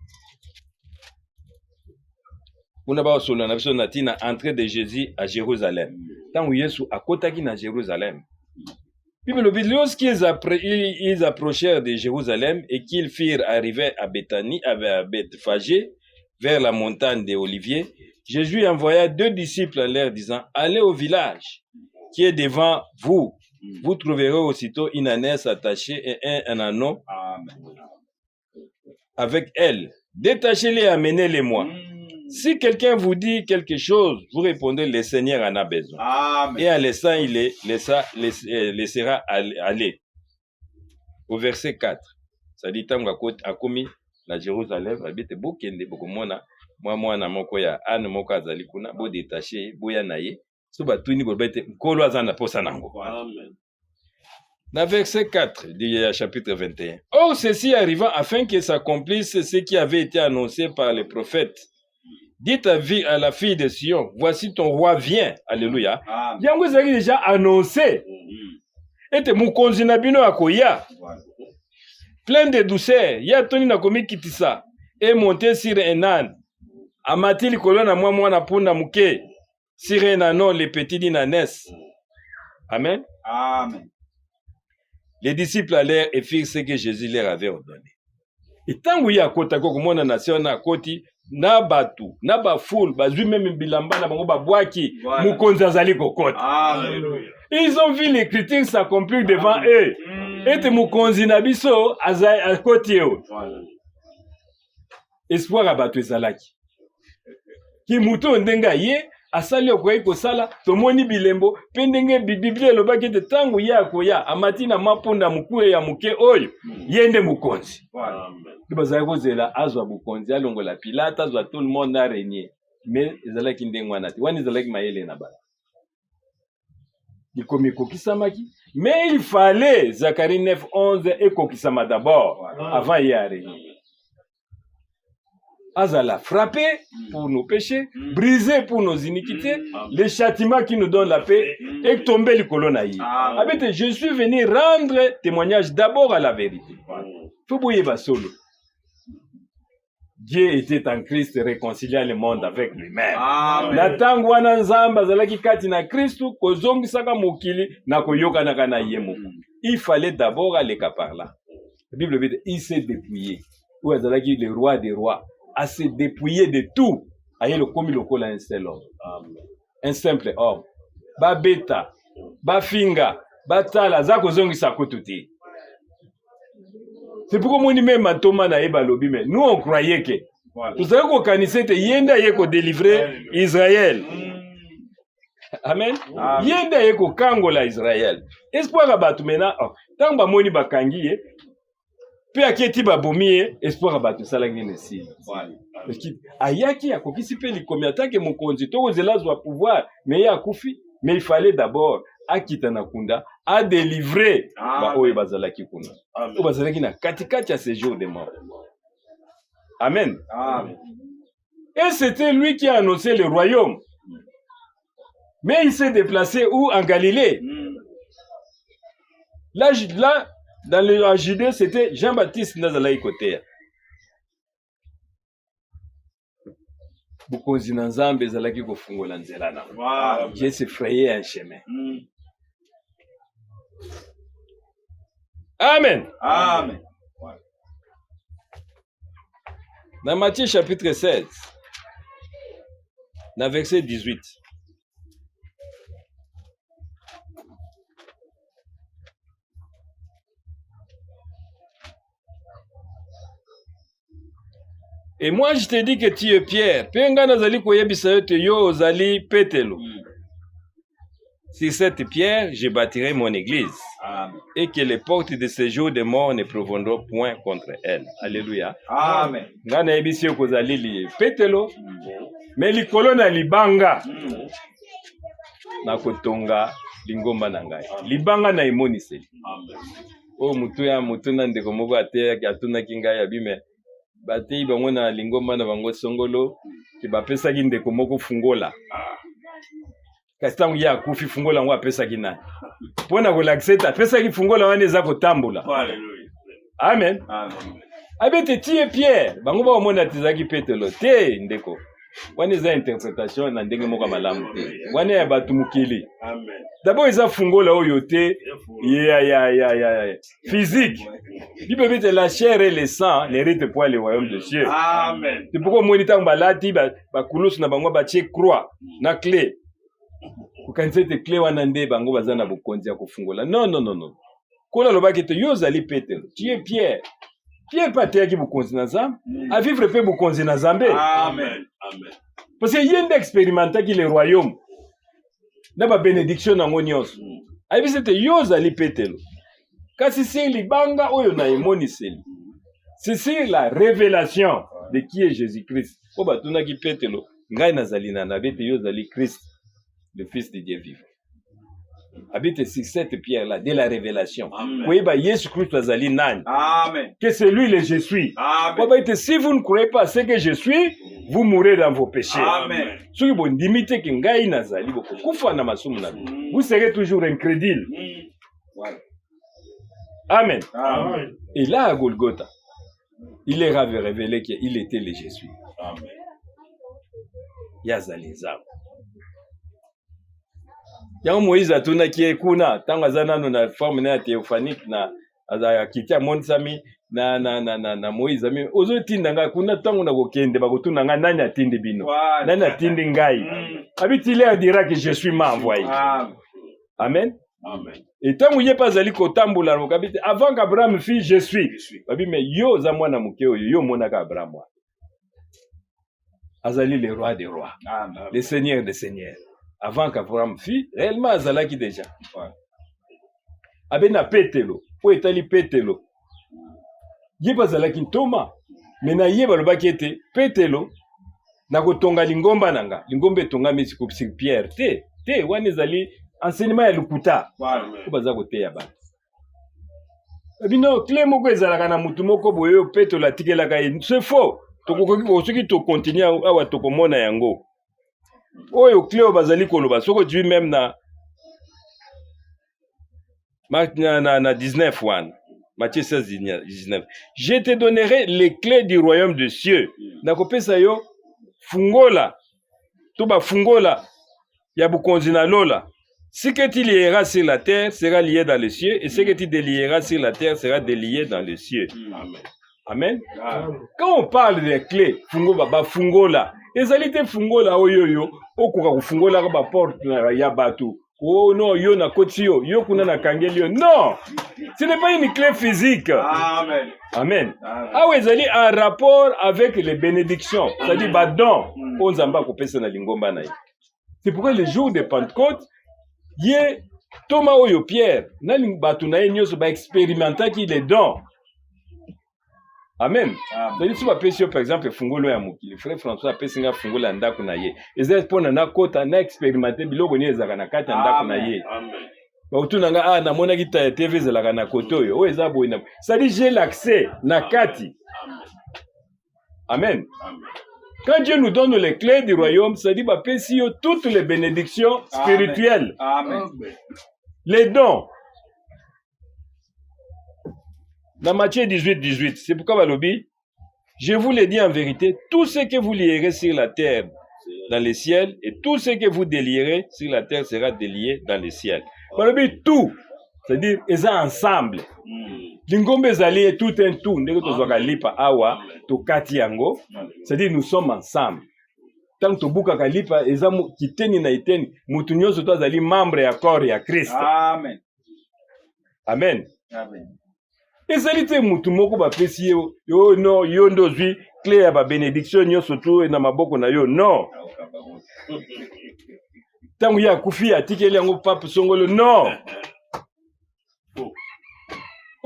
S3: On a ba solo na biso na tina entrée de Jésus à Jérusalem. Tant Yesu akotaki na Jérusalem. Bible dit lorsqu'ils approchèrent de Jérusalem et qu'ils firent arriver à Béthanie, à Bethphagée, vers la montagne des Oliviers, Jésus envoya 2 disciples en leur disant, allez au village qui est devant vous. Vous trouverez aussitôt une ânesse attachée et un anneau avec elle. Détachez-les et amenez-les-moi. Si quelqu'un vous dit quelque chose, vous répondez, le Seigneur en a besoin. Amen. Et en laissant, il les laissera aller. Au verset 4, ça dit, tant à commis la Jérusalem, habite bokende bokomona, moi na moko ya ane moko azali kuna, bo détaché, boya naye, so batuni bo bete kolo azana posa nango. Amen. Dans verset 4 du chapitre 21. Or, ceci arriva afin que s'accomplisse ce qui avait été annoncé par les prophètes. Dites à la fille de Sion, voici ton roi vient. Alléluia. Yango zaki déjà annoncé. Ete mukonzi na bino akoya. Plein de douceur. Ya toni na komi kitisa. Et monté sur un âne. Amati likolo na mwa na punda muke. Sur un anon les petits d'Inanès. Amen. Amen. Les disciples allèrent et firent ce que Jésus leur avait ordonné. Et tant que ya kota ko mona nation na koti na batu na ba foule bazui même bilamba na bango ba bwaki mukonzi azali kokota. Alléluia. Ils ont vu l'écriture s'accomplir devant eux. Et mukonzi na biso azali koti eo. Espoir abatu ezalaki. Ki muto ndenga ye asali okoyi kosala tomoni bilembo pe ndenge Biblia elobaki ete tango ye akoya amati na mapunda mukue ya muke oyo yende mukonzi. Bazali kozela azwa bukonzi alongola Pilate azwa tout le monde a régné. Mais ezalaki ndenge wana te wana ezalaki mayele na bala. Ikomi kokisamaki. Mais il fallait Zacharie 9:11 et kokisama d'abord avant y régner. Azala frappé pour nos péchés, brisé pour nos iniquités, le châtiment qui nous donne la paix et tomber le colonnaï. Je suis venu rendre témoignage d'abord à la vérité. Faut bouiller basolo. Dieu était en Christ réconciliant le monde avec lui-même. La tangwana nzamba zalaki kati na Christu kozongi saka mokili na koyoka na kana yemo. Il fallait d'abord aller par là. La Bible dit il s'est dépouillé. Où azalaki le roi des rois à se dépouiller de tout. Aïe le komi lokola un seul homme. Un simple homme. Ba beta, ba finga, ba tala zako zongi sakotuti. C'est pourquoi moi même Thomas na eba lobi mais nous on croyait que tozali kokanisa ete ye nde aye kodélivre Israël. Amen. Ye nde aye kokangola Israël. Espoir ya bato mena ntango bamoni bakangi ye mpe aketi babomi ye, espoir ya bato esalaki nini esili. Ayaki akokisi mpe likomi atake mokonzi tokozela azwa pouvoir me ye akufi, mais il fallait d'abord akita na kunda adélivre baoyo bazalaki kuna oyo bazalaki na katikati ya séjour de mort. Amen. Et c'était lui qui a annoncé le royaume. Mais il s'est déplacé où? En Galilée. Là en Judée, c'était Jean-Baptiste Nazalaï côté. Bukonzi na Nzambe ezalaki kofungola nzela na. J'ai se frayé un chemin. Amen.
S4: Amen.
S3: Dans Matthieu chapitre 16, dans verset 18. Et moi je te dis que tu es Pierre. Penga nazali koyebisa yo te yo ozali Petelo. Sur cette pierre, je bâtirai mon église.
S4: Amen.
S3: Et que les portes de séjour des morts ne prévaudront point contre elle. Alléluia.
S4: Amen.
S3: Ngana ebisi yo kozali li Petelo. Mais likolo na libanga. Na kotonga lingomba na ngai. Libanga na emoniseli. O mutu na ndeko moko ate atuna kingai abime. Batei bango na lingomba na bango songolo ki bapesaki ndeko moko fungola. Kasi tangu ya kufi fungola ngo apesaki nani. Pona kolakiseta apesaki fungola wana eza kotambola.
S1: Hallelujah.
S3: Amen.
S4: Amen.
S3: Abete tie Pierre bango ba omona tizaki Petelo te ndeko. Wana eza interprétation na ndenge moko malamu te. Wana ya batu mukili.
S1: Amen.
S3: D'abord eza fungola oyo te physique. Bible dit la chair et le sang n'héritent point le royaume de Dieu.
S4: Amen.
S3: C'est pourquoi moi nitango balati ba kulusu na bango ba tie croix na clé. Kukanisa te clé wana nde bango baza na bokonzi ya kofungola. Non. Kola lobaki te yo zali Petelo. Tu es Pierre. Pierre pas te yaki bokonzi na Nzambe. A vivre pe bokonzi na Nzambe.
S4: Amen.
S1: Amen.
S3: Parce que yende expérimentaki le royaume. Na ba bénédiction nango nyonso. Ayebisi te yo zali Petelo. Kasi c'est libanga oyo na emoniseli. C'est la révélation de qui est Jésus-Christ. O batunaki Petelo, ngai nazali na nabete yo zali Christ, le fils de Dieu vivant. Habite sur cette pierre-là, dès la révélation. Oui, bah, Jésus Christ azali nani.
S4: Amen.
S3: Que c'est lui le je suis.
S4: Amen.
S3: Si vous ne croyez pas ce que je suis, vous mourrez dans vos péchés.
S4: Amen.
S3: Si vous limitez que ngai nazali, vous serez toujours incrédule.
S4: Voilà.
S3: Amen.
S4: Amen.
S3: Et là, à Golgotha, il est révélé qu'il était le Jésus.
S1: Amen.
S3: Yazali Nzambe. Yango Moïse atunaki kuna tango aza nano na forme na théophanique na aza kitia monsami na Moïse ami ozotinda nga kuna tango na kokende bakotuna nga nani atindi bino nani atindi ngai abitile adira que je suis m'envoyé. Amen.
S1: Amen.
S3: Et tango ye pas ali kotambola mokabite avant qu'Abraham fit je suis babi mais yo za mwana muke oyo yo monaka Abraham azali le roi des rois.
S4: Amen.
S3: Le seigneur des seigneurs. Avant qu'Abraham fit, réellement azalaki déjà. Abena Petelo, po etali Petelo. Yeba azalaki Thomas, mais na yeba lobaki ete Petelo na kotonga lingomba nanga, lingomba etongami sur Pierre. Te wana ezali enseignement ya lukuta. Ko baza koteya bana. Bino clé moko ezalaka na mutu moko boyo Petelo atikelaka ye. C'est faux. Tokokoki soki to continuer awa tokomona yango. Oyo clé bazali koloba soko tu même na 19 wana Matthieu 16 19 je te donnerai les clés du royaume de cieux nakopesa yo fungola to ba fungola ya bukonzi na lola ce que tu lieras sur la terre sera lié dans les cieux et ce que tu délieras sur la terre sera délié dans les cieux.
S1: Amen.
S3: Amen. Quand on parle des clés fungola ba fungola ezali te fungola oyoyo okuka kufungola ba porte ya batu Oh non, yo na koti yo, yo kuna na kangeli yo. Non, ce n'est pas une clé physique.
S4: Amen.
S3: Amen.
S4: Amen.
S3: Ah oui, c'est en rapport avec les bénédictions. C'est-à-dire, bah, don, on zamba kopesa na lingomba na ye. C'est pourquoi le jour de Pentecôte, yé, Thomas Oyo Pierre, na batu na ye nyoso ba expérimenta ki les dons. Amen. C'est-à-dire, si bapesi yo, par exemple, fungolo ya mokili, frère François apesi nga fungolo ya ndako na ye. Eza pona na kota na expérimenter biloko ni ezaka na kati ya ndako na ye.
S1: Amen.
S3: Bautuna nga namona ki ta TV zelaka na koto yo. O eza boyina. C'est-à-dire, j'ai l'accès na kati. Amen.
S1: Amen.
S3: Quand Dieu nous donne les clés du royaume, ça dit bah toutes les bénédictions spirituelles,
S4: Amen.
S3: les dons. Dans Matthieu 18, c'est pourquoi Balobi, je vous le dis en vérité, tout ce que vous lierez sur la terre, dans les ciels, et tout ce que vous délierez sur la terre sera délié dans les ciels. Balobi, tout, c'est-à-dire, ils sont ensemble. Lingombe zali tout un tout, ndeko tozwaka lipa awa, to kati yango, c'est-à-dire nous sommes ensemble. Tant to buka kalipa, eza kiteni na iteni, mutu nyonso to azali membre ya corps ya Christ.
S4: Amen.
S3: Amen.
S4: Amen.
S3: Ezali te mutu moko bapesi yo, yo no, yo ndo zwi clé ya ba bénédiction nyonso tu na maboko na yo, non. Tangu ya kufi atikeli yango pape songolo, non.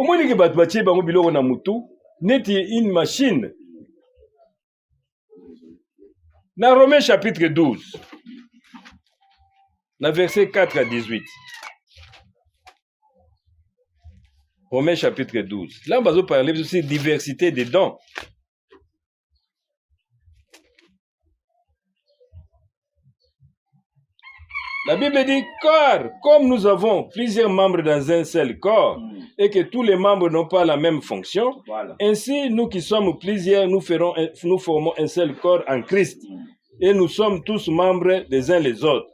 S3: Au moins, les gens qui ont biloko na mutu, neti une machine. Dans Romains chapitre 12, dans verset 4 à 18. Romains chapitre 12. Là, on va parler aussi de diversité des dons. La Bible dit, car comme nous avons plusieurs membres dans un seul corps, et que tous les membres n'ont pas la même fonction,
S4: Voilà.
S3: ainsi nous qui sommes plusieurs, nous formons un seul corps en Christ, et nous sommes tous membres les uns les autres.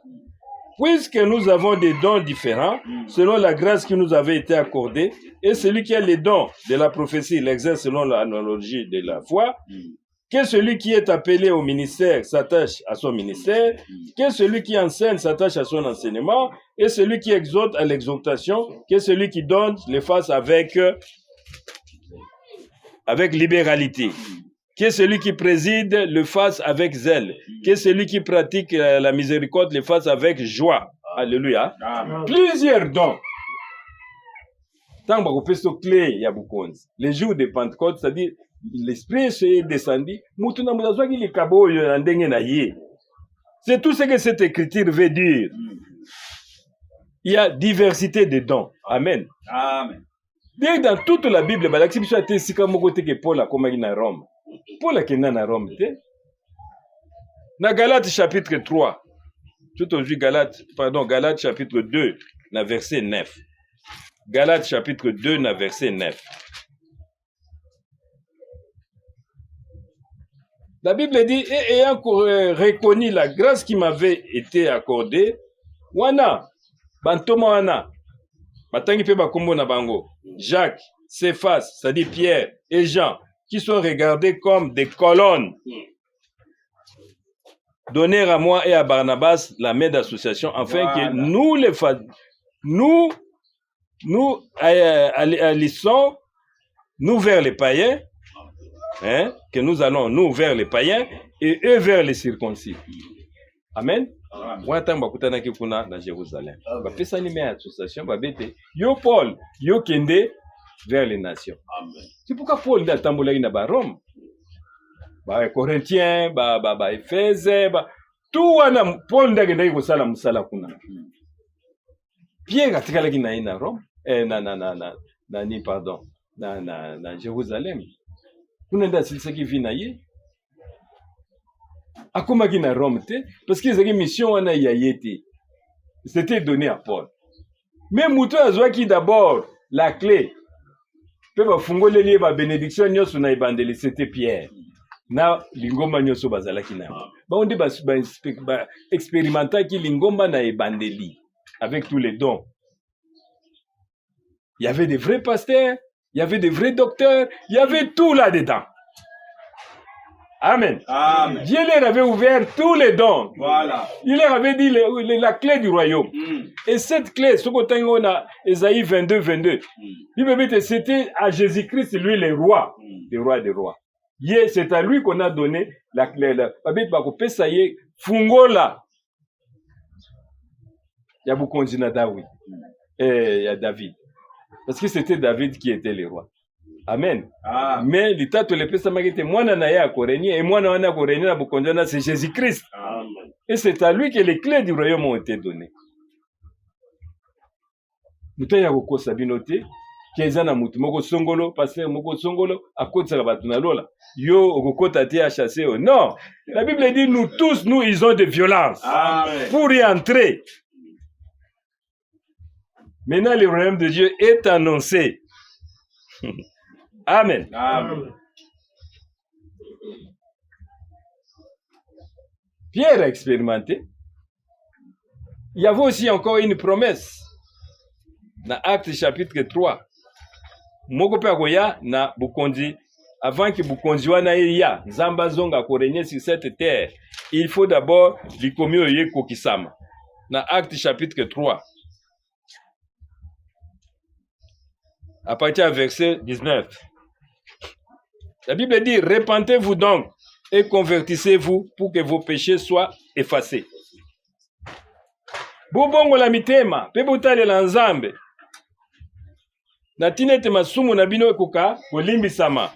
S3: Puisque nous avons des dons différents, selon la grâce qui nous avait été accordée, et celui qui a les dons de la prophétie l'exerce selon l'analogie de la foi, que celui qui est appelé au ministère s'attache à son ministère, que celui qui enseigne s'attache à son enseignement, et celui qui exhorte à l'exhortation, que celui qui donne le fasse avec libéralité, que celui qui préside le fasse avec zèle, que celui qui pratique la miséricorde le fasse avec joie. Alléluia.
S4: Amen.
S3: Plusieurs dons. Tant que vous clé, il y a beaucoup. Les jours de Pentecôte, c'est-à-dire l'Esprit est descendu. C'est tout ce que cette écriture veut dire. Il y a diversité de dons. Amen.
S4: Amen.
S3: Bien dans toute la Bible, l'exception était si comme que Paul a commencé à Rome. Paul a commencé à Rome. Dans Galates chapitre 3, tout aujourd'hui Galates chapitre 2, dans verset 9. Galates chapitre 2, dans verset 9. La Bible dit, et ayant reconnu la grâce qui m'avait été accordée, wana, bantoma wana, batangi pe bakombo na bango, Jacques, Céphas, c'est-à-dire Pierre et Jean, qui sont regardés comme des colonnes, donnèrent à moi et à Barnabas la main d'association, afin que nous allissons, nous vers les païens, hein, que nous allons, nous, vers les païens, et eux vers les circoncis. Amen. Wata mbakutana kikuna na Jérusalem. Bapesa ni mea association, babete, yo Paul, yo kende vers les nations.
S1: Amen.
S3: C'est pourquoi Paul dit à Tambola ba Rome, ba Corinthiens, ba Éphèse, tout wana Paul ndagenda kosala musala kuna. Pierre atikala ki na Rome, na Jérusalem. Kuna nda silisa ki vi na ye. Akomaki na Rome te, parce que les mission wana ya yete. C'était donné à Paul. Mais Mouto azwaki d'abord la clé. Pe ba fungole lié ba bénédiction nyoso na ibandeli, c'était Pierre. Na lingomba nyoso bazalaki na. Ba onde ba expérimenta ki lingomba na ibandeli avec tous les dons. Il y avait des vrais pasteurs, il y avait des vrais docteurs, il y avait tout là-dedans. Amen.
S4: Amen.
S3: Dieu leur avait ouvert tous les dons.
S4: Voilà.
S3: Il leur avait dit la clé du royaume. Et cette clé, ce qu'on a, Ésaïe 22, 22, c'était à Jésus-Christ, lui, le roi des rois. C'est à lui qu'on a donné la clé. Ça y est, Fungola. Il y a beaucoup de David. Et il y a David. Parce que c'était David qui était le roi. Amen.
S4: Ah.
S3: Mais l'État, les personnes qui étaient moi, et moi, c'est Jésus-Christ.
S1: Amen.
S3: Et c'est à lui que les clés du royaume ont été données. Muta ya ko sabinote kezana mutu moko songolo pasteur moko songolo akotsa batuna lola yo okokota te à chasser. Non, la Bible dit nous tous nous ils ont de violence.
S4: Amen.
S3: Pour y entrer. Maintenant le royaume de Dieu est annoncé. Amen.
S4: Amen.
S3: Pierre a expérimenté. Il y avait aussi encore une promesse. Dans Actes chapitre 3. Moko pe akoya na bukonzi. Avant que bukonzi wana ya Nzamba zonga ko régner sur cette terre, il faut d'abord likomi oye kokisama. Dans Actes chapitre 3. À partir du verset 19. La Bible dit, repentez-vous donc et convertissez-vous pour que vos péchés soient effacés. Bobongo la mitema, pe botale la nzambe. Natinete masumu na bino ekoka kolimbisama.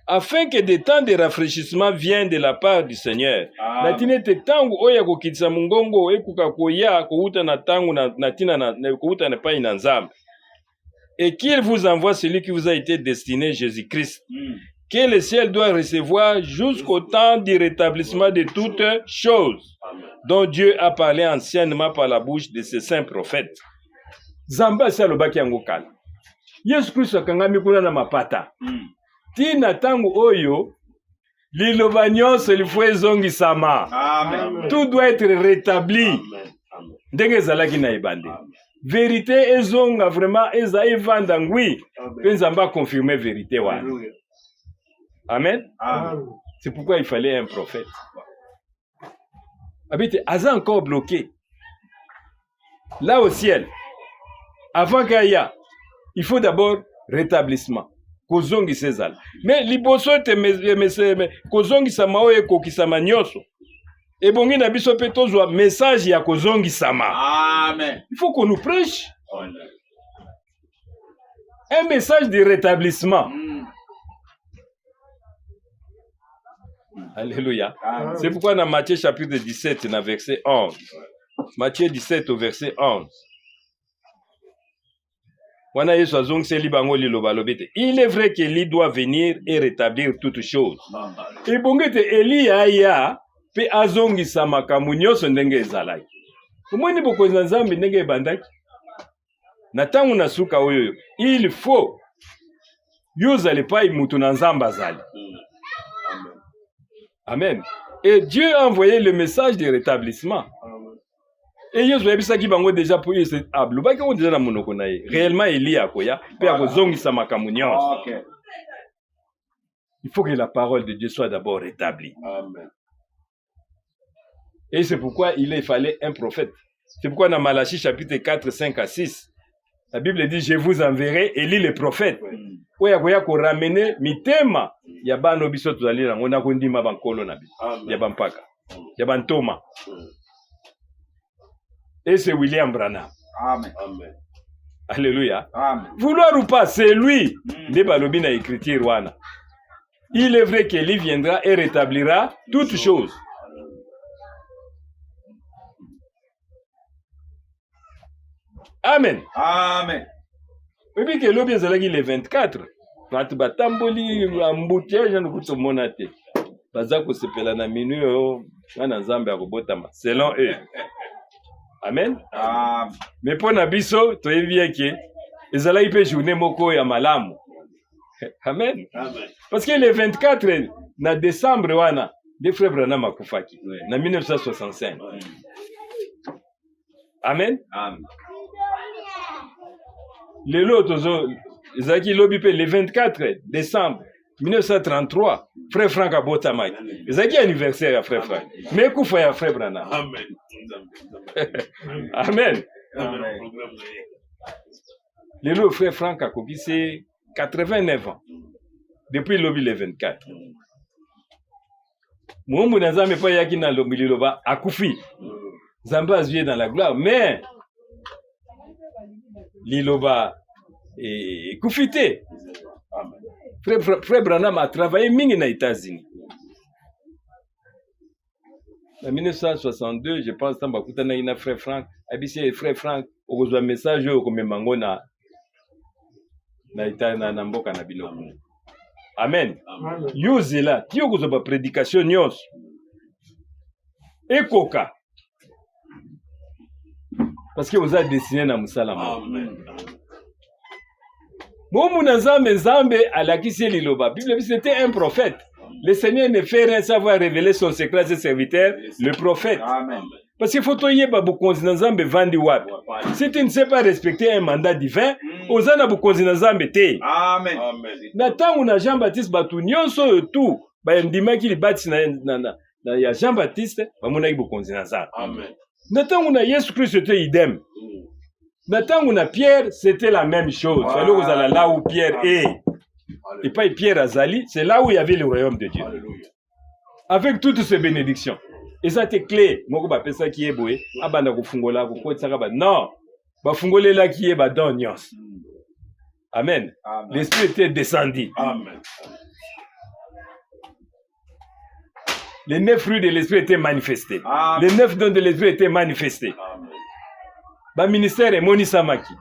S3: Afin que des temps de rafraîchissement viennent de la part du Seigneur. Natinete tangu oya kokitisa mungongo ekoka koya kouta na tangu na tina na kouta na pa ina nzambe. Et qu'il vous envoie celui qui vous a été destiné, Jésus-Christ, que le ciel doit recevoir jusqu'au temps du rétablissement de toutes choses, dont Dieu a parlé anciennement par la bouche de ses saints prophètes. Zamba salobaki angokala. Yesu Kristo akangami kuna na mapata. Tina tangu oyo, liloba nyonso lifo ezongisama.
S4: Amen.
S3: Tout doit être rétabli. Ndenge ezalaki na ebande. Vérité ezonga vraiment eza evanda ngwi. Nzamba confirmer vérité wana. Amen.
S4: Amen.
S3: C'est pourquoi il fallait un prophète. Habite, Aza encore bloqué. Là au ciel, avant Gaïa, il faut d'abord rétablissement. Kozongi César. Mais liboso te kozongi samao e kokisama nyoso. Et bongi na biso pe tozwa message ya kozongi sama.
S4: Amen.
S3: Il faut qu'on nous prêche un message de rétablissement. Alléluia.
S4: Amen.
S3: C'est pourquoi dans Matthieu chapitre 17, dans verset 11. Matthieu 17 au verset 11. Il est vrai qu'Élie doit venir et rétablir toutes choses. Et bon, Élie aya pe azongi samaka munyoso ndenge ezalaki. Umoni boko nzambe ndenge ebandaki. Na tangu na suka oyo, il faut yozale pa mutu na nzamba azali. Amen. Et Dieu a envoyé le message de rétablissement. Et Yosu yebisaki bango déjà pour eux c'est ablu. Baki on déjà na monoko na ye. Réellement Élie akoya pe akozongisa makamu nyonso.
S4: Okay.
S3: Il faut que la parole de Dieu soit d'abord rétablie.
S4: Amen.
S3: Et c'est pourquoi il fallait un prophète. C'est pourquoi dans Malachie chapitre 4, 5 à 6, la Bible dit, je vous enverrai Élie le prophète. Oui, il faut ramener mitema. Ya bano biso tuzali na ngona kundima bankolo na biso. Ya bampaka. Ya bantoma. Et c'est William Branham.
S4: Amen.
S1: Amen.
S3: Alléluia.
S4: Amen.
S3: Vouloir ou pas, c'est lui. De balobi na écriture wana. Il est vrai qu'Élie viendra et rétablira toutes choses. Amen.
S4: Amen.
S3: Et puis que l'objet est le 24. Quand batamboli embouteillage na kutomona te. Baza ko sepela na minuit o na nzambe akobotama selon eux. Amen.
S4: Amen.
S3: Mais pour Nabiso, tu es bien que ezala ipe journée moko ya malamu. Amen.
S1: Amen.
S3: Parce que le 24 na décembre wana de frère Branham akufaki na 1965. Amen.
S4: Amen.
S3: Le lot tozo ezaki lobi pe le 24 décembre 1933, frère Franck a botamaki. Ezaki anniversaire ya frère Franck. Mais kufa ya frère Branham.
S1: Amen.
S3: Amen.
S1: Amen.
S3: Le frère Franck a c'est 89 ans. Depuis lobby le 24. Moumou Nazame pas yaki na lobby loba akufi. Zamba azuyé dans la gloire, mais Liloba et Koufité. Frère Branham a travaillé mingi aux États-Unis. En 1962, je pense que frère Franck, abissé frère Franck, au besoin message au mango na mboka na bino. Amen. Yoze là, ti okozo ba prédication nyos. Ekoka. Parce que vous avez dessiné na musalama.
S1: Amen.
S3: Moumou Nazambe Zambe alakisi liloba. Bible c'était un prophète. Le Seigneur ne fait rien savoir révéler son secret à ses serviteurs, le prophète.
S4: Amen.
S3: Parce qu'il faut que tu Nazambe vandi wap. Si tu ne sais pas respecter un mandat divin, ozana bukonzi Nazambe te.
S4: Amen.
S3: Natangu na Jean-Baptiste batu nyonso tout, ba ndimaki li bati na ya Jean-Baptiste, ba mona bukonzi Nazambe.
S1: Amen.
S3: Natangu na Yesu Christ c'était idem. Natangu na Pierre, c'était la même chose. Fallait vous allez là où Pierre est. Et pas Pierre Azali, c'est là où il y avait le royaume de Dieu.
S1: Alléluia.
S3: Avec toutes ces bénédictions. Et ça c'était clé. Moko ba pesa ki eboé, abanda ko fungola ko ko tsaka ba non. Ba fungole la ki e ba don nyos. Amen.
S4: Amen.
S3: L'esprit était descendu.
S1: Amen.
S3: Les 9 fruits de l'esprit étaient manifestés.
S4: Amen.
S3: Les 9 dons de l'esprit étaient manifestés.
S1: Amen.
S3: Ba ministère est Moni Samaki.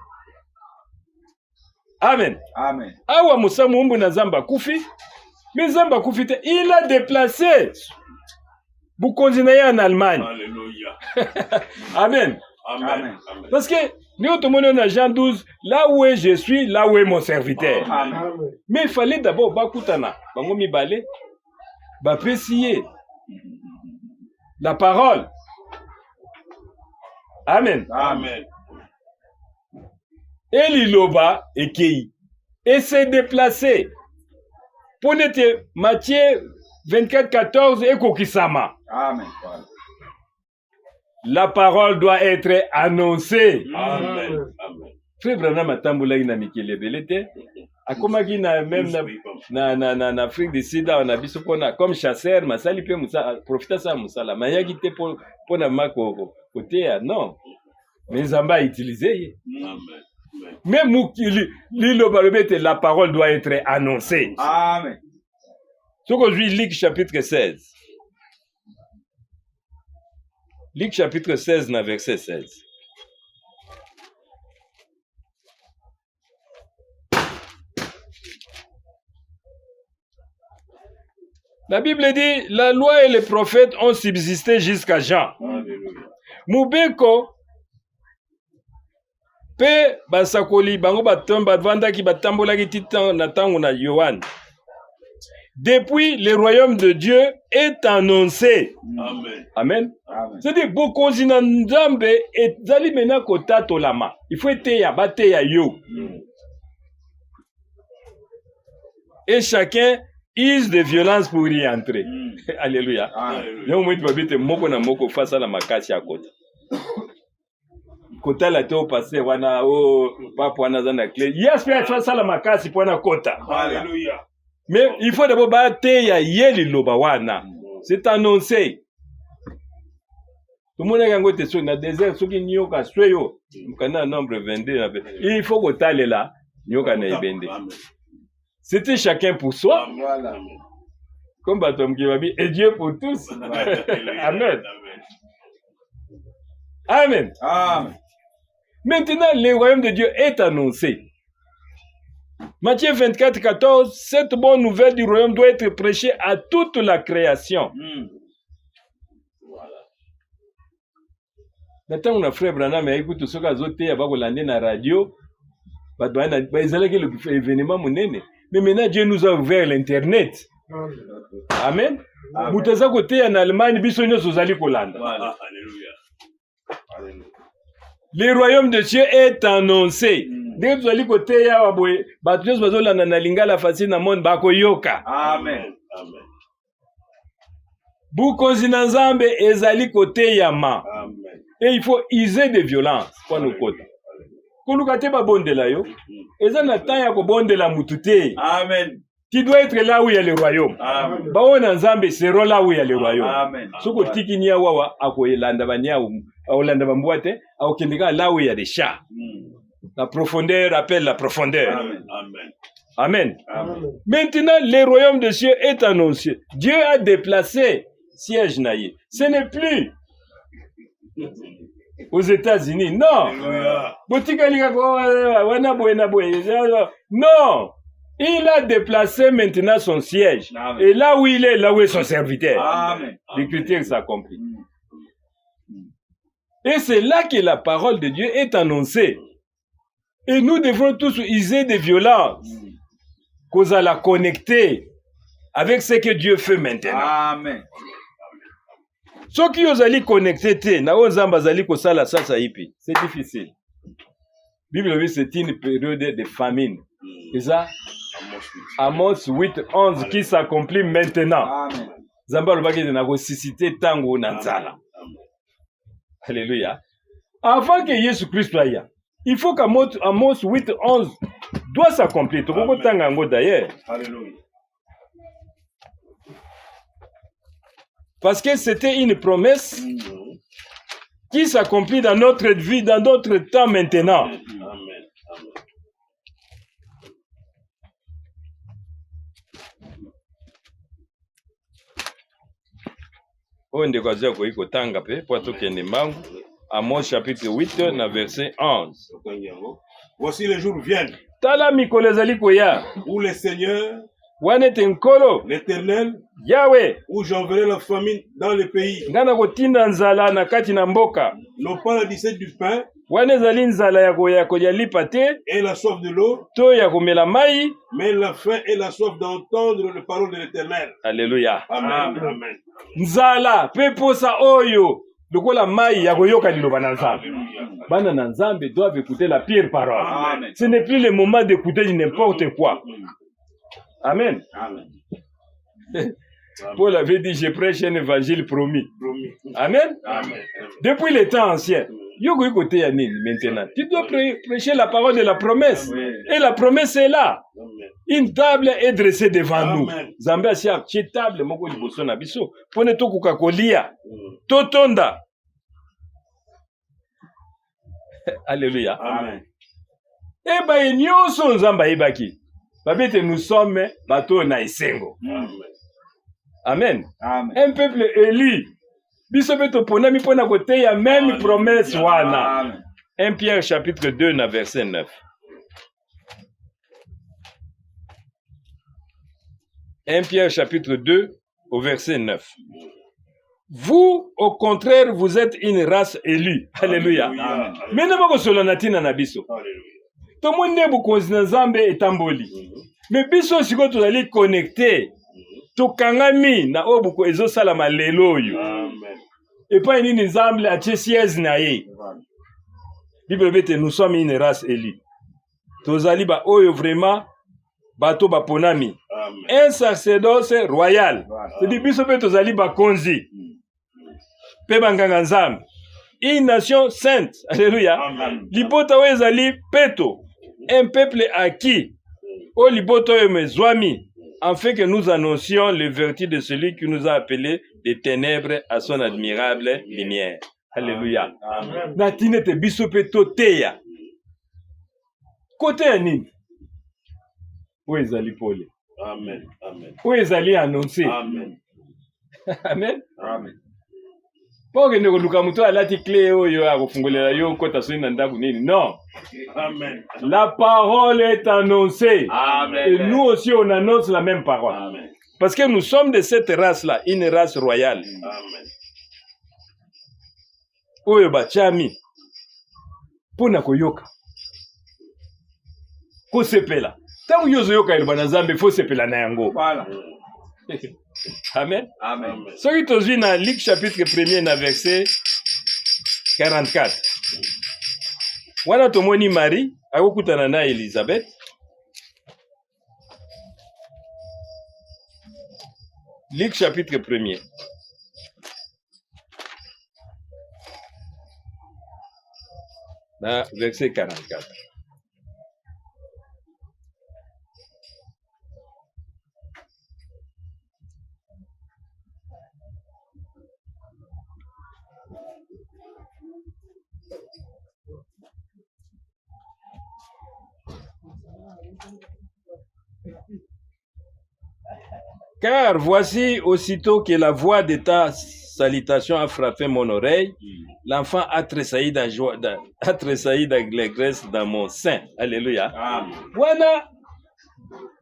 S3: Amen.
S4: Amen.
S3: Awa Moussa Moumbu na Zamba Koufi. Mais Zamba Koufi, il a déplacé Boukonzinaïa en Allemagne.
S1: Alléluia.
S3: Amen.
S1: Amen.
S3: Parce que nous, tout le monde, on a Jean 12, là où je suis, là où est mon serviteur.
S4: Amen.
S3: Mais il fallait d'abord Bakoutana, Bangomi Balé, Bapessier, la parole. Amen.
S1: Amen.
S3: Et Liloba et Kei. Et s'est déplacé. Pour n'être Matthieu 24, 14 et Kokisama.
S4: Amen.
S3: La parole doit être annoncée.
S1: Amen. Amen.
S3: Frère Branham atambola ina mikele belete. Akomaki na même na Afrique du Sud on a biso pona comme chasseur masali pe musa profita sa musala mayaki te pona mako côté non. Mais Zamba a utilisé.
S1: Amen.
S3: Même la parole doit être annoncée.
S4: Amen.
S3: Ce qu'aujourd'hui, Luc chapitre 16. Luc chapitre 16, verset 16. La Bible dit, la loi et les prophètes ont subsisté jusqu'à Jean.
S1: Alléluia.
S3: Moubeko, pe basakoli bango batomba vanda ki batambola ki titan na tango na Yohan. Depuis le royaume de Dieu est annoncé.
S1: Amen.
S3: Amen.
S4: Amen.
S3: C'est-à-dire beaucoup zina nzambe et zali mena kota tolama. Il faut être ya bate ya yo. Et chacun use de violence pour y entrer. Alléluia.
S4: Amen.
S3: Yo mwiti babite moko na moko face à la makasi ya kota. Kota la teo passé wana o papa wana zana clé. Yes, mais face à la makasi pour na kota.
S1: Alléluia.
S3: Mais il faut d'abord bate ya yeli loba wana. C'est annoncé. Tout le monde a gagné sur le désert, ceux qui n'y ont qu'à suivre. Mukana nombre 22. Il faut que tu là. N'y a qu'à naïbende. C'était chacun pour soi.
S4: Voilà.
S3: Comme Batom qui va dire, et Dieu pour tous. Amen. Amen.
S4: Amen.
S3: Maintenant, le royaume de Dieu est annoncé. Matthieu 24, 14, cette bonne nouvelle du royaume doit être prêchée à toute la création. Maintenant, on a frère Branham, mais écoute, ce qu'on a zoté, on va la radio, événement monene. Mais maintenant, Dieu nous a ouvert l'Internet. Amen. Moutaza côté en Allemagne, bisogno sozali kolanda.
S1: Alléluia.
S3: Le royaume de Dieu est annoncé. Ndenge tozali koteya awa boye bato nyonso bazolanda na lingala facile na monde bakoyoka.
S4: Amen.
S1: Amen.
S3: Bukonzi na Nzambe ezali koteyama.
S1: Amen.
S3: Et il faut user de violence kwa nokota. Koluka te babondela yo. Eza na temps ya kobondela mutu te.
S4: Amen.
S3: Tu dois être là où il y a le royaume.
S4: Amen.
S3: Bao na Nzambe sera là où il y a le royaume.
S4: Amen.
S3: Soko tiki ni awa akoyelanda banya aolanda bambwate aokendeka là où il y a des chats. La profondeur appelle la profondeur.
S4: Amen.
S1: Amen.
S3: Amen.
S4: Amen.
S3: Maintenant, le royaume de Dieu est annoncé. Dieu a déplacé siège naïe. Ce n'est plus aux États-Unis. Non.
S1: Alléluia.
S3: Non. Il a déplacé maintenant son siège.
S4: Amen.
S3: Et là où il est, là où est son serviteur.
S4: Amen.
S3: L'écriture s'accomplit. Et c'est là que la parole de Dieu est annoncée. Et nous devons tous user de violence. Qu'on a la connecter avec ce que Dieu fait maintenant.
S4: Amen.
S3: Ceux qui ont allé connecter, c'est difficile. Bible dit c'est une période de famine. Et ça, Amos 8, 11 qui s'accomplit maintenant.
S4: Amen.
S3: Zamba lobaki de nagosisite tango na nzala. Alléluia. Avant que Jésus Christ soit là, il faut qu'Amos 8, 11 doit s'accomplir. Tu peux tanga ngo d'ailleurs.
S1: Alléluia.
S3: Parce que c'était une promesse qui s'accomplit dans notre vie, dans notre temps maintenant.
S1: Amen. Amen.
S3: Onde kwa zia koiko tanga pe, po tokende mangu. Amos chapitre 8, na verset 11.
S1: Voici les jours viennent
S3: Tala mikolo ezali koya.
S1: où le Seigneur,
S3: Wane te nkolo,
S1: l'Éternel,
S3: Yahweh,
S1: où j'enverrai la famine dans le pays,
S3: ngana kotinda nzala na kati na mboka.
S1: non pas la dissette du pain
S3: Wane ezali nzala ya kolia lipa te,
S1: et la soif de l'eau,
S3: to ya komela mai.
S1: mais la faim et la soif d'entendre les paroles de l'Éternel.
S3: Alléluia.
S1: Amen. Amen.
S3: Nzala, pe posa oyo, lokola mai ya koyoka liloba na Nzambe. Bana na Nzambe doivent écouter la pire parole.
S4: Amen.
S3: Ce n'est plus le moment d'écouter n'importe quoi. Amen.
S4: Amen.
S3: Paul avait dit, je prêche un évangile promis.
S1: Promis.
S3: Amen.
S1: Amen.
S3: Depuis les temps anciens. Yoko côté Yanine maintenant. Tu dois prêcher la parole de la promesse.
S4: Amen.
S3: Et la promesse est là.
S1: Amen.
S3: Une table est dressée devant nous.
S1: Amen.
S3: Zambé asia une table moko liboso na biso. Pone to kukakolia. Totonda. Alléluia.
S1: Amen.
S3: Eh ben nyonso nzamba ebaki. Babete nous sommes bateau na esengo.
S1: Amen.
S3: Amen.
S4: Amen.
S3: Un peuple élu. Biso beto ponami pona kote ya même promesse wana.
S4: Amen.
S3: 1 Pierre chapitre 2 na verset 9. 1 Pierre chapitre 2 au verset 9. Vous, au contraire, vous êtes une race élue. Alléluia.
S1: Alléluia.
S3: Mais ne pas que natina na biso.
S1: Alléluia.
S3: Tout le monde n'est pas na Nzambe etamboli. Mais biso siko tozali connecté. Tokangami na obuko ezo salama lelo yo.
S1: Amen.
S3: Et pas une Nzambe a siège na ye. Bible bete nous sommes une race élue. Tozali ba oyo vraiment bato ba ponami.
S1: Amen.
S3: Un sacerdoce royal. C'est-à-dire biso bete tozali ba konzi. Pe banganga Nzambe. Une nation sainte. Alléluia.
S1: Amen.
S3: Libota wezali peto. Un peuple acquis. O liboto mezwami. En fait que nous annoncions les vertus de celui qui nous a appelés des ténèbres à son admirable lumière. Alléluia.
S1: Amen.
S3: Natine te biso peto teya. Côté ya nini? Où ezali pole?
S1: Amen. Amen.
S3: Où ezali annoncé?
S1: Amen.
S3: Amen.
S4: Amen.
S3: Pour que nous lukamuto alati clé oyo ya kofungolela yo kota soni na ndaku nini? Non.
S1: Amen.
S3: La parole est annoncée.
S4: Amen.
S3: Et nous aussi on annonce la même parole.
S1: Amen.
S3: Parce que nous sommes de cette race-là, une race royale.
S1: Amen.
S3: Oyo bachami. Pona koyoka. Ko sepela. Tangu yozo yoka iloba na Nzambe fo sepela na yango.
S4: Voilà.
S3: Amen.
S4: Amen.
S3: Soki tozwi na Luc chapitre 1er na verset 44. wana tomoni Marie akokutana na Elisabeth. Luc chapitre 1er. Verset 44. Car voici, aussitôt que la voix de ta salutation a frappé mon oreille, l'enfant a tressailli d'allégresse dans mon sein. Alléluia. Wana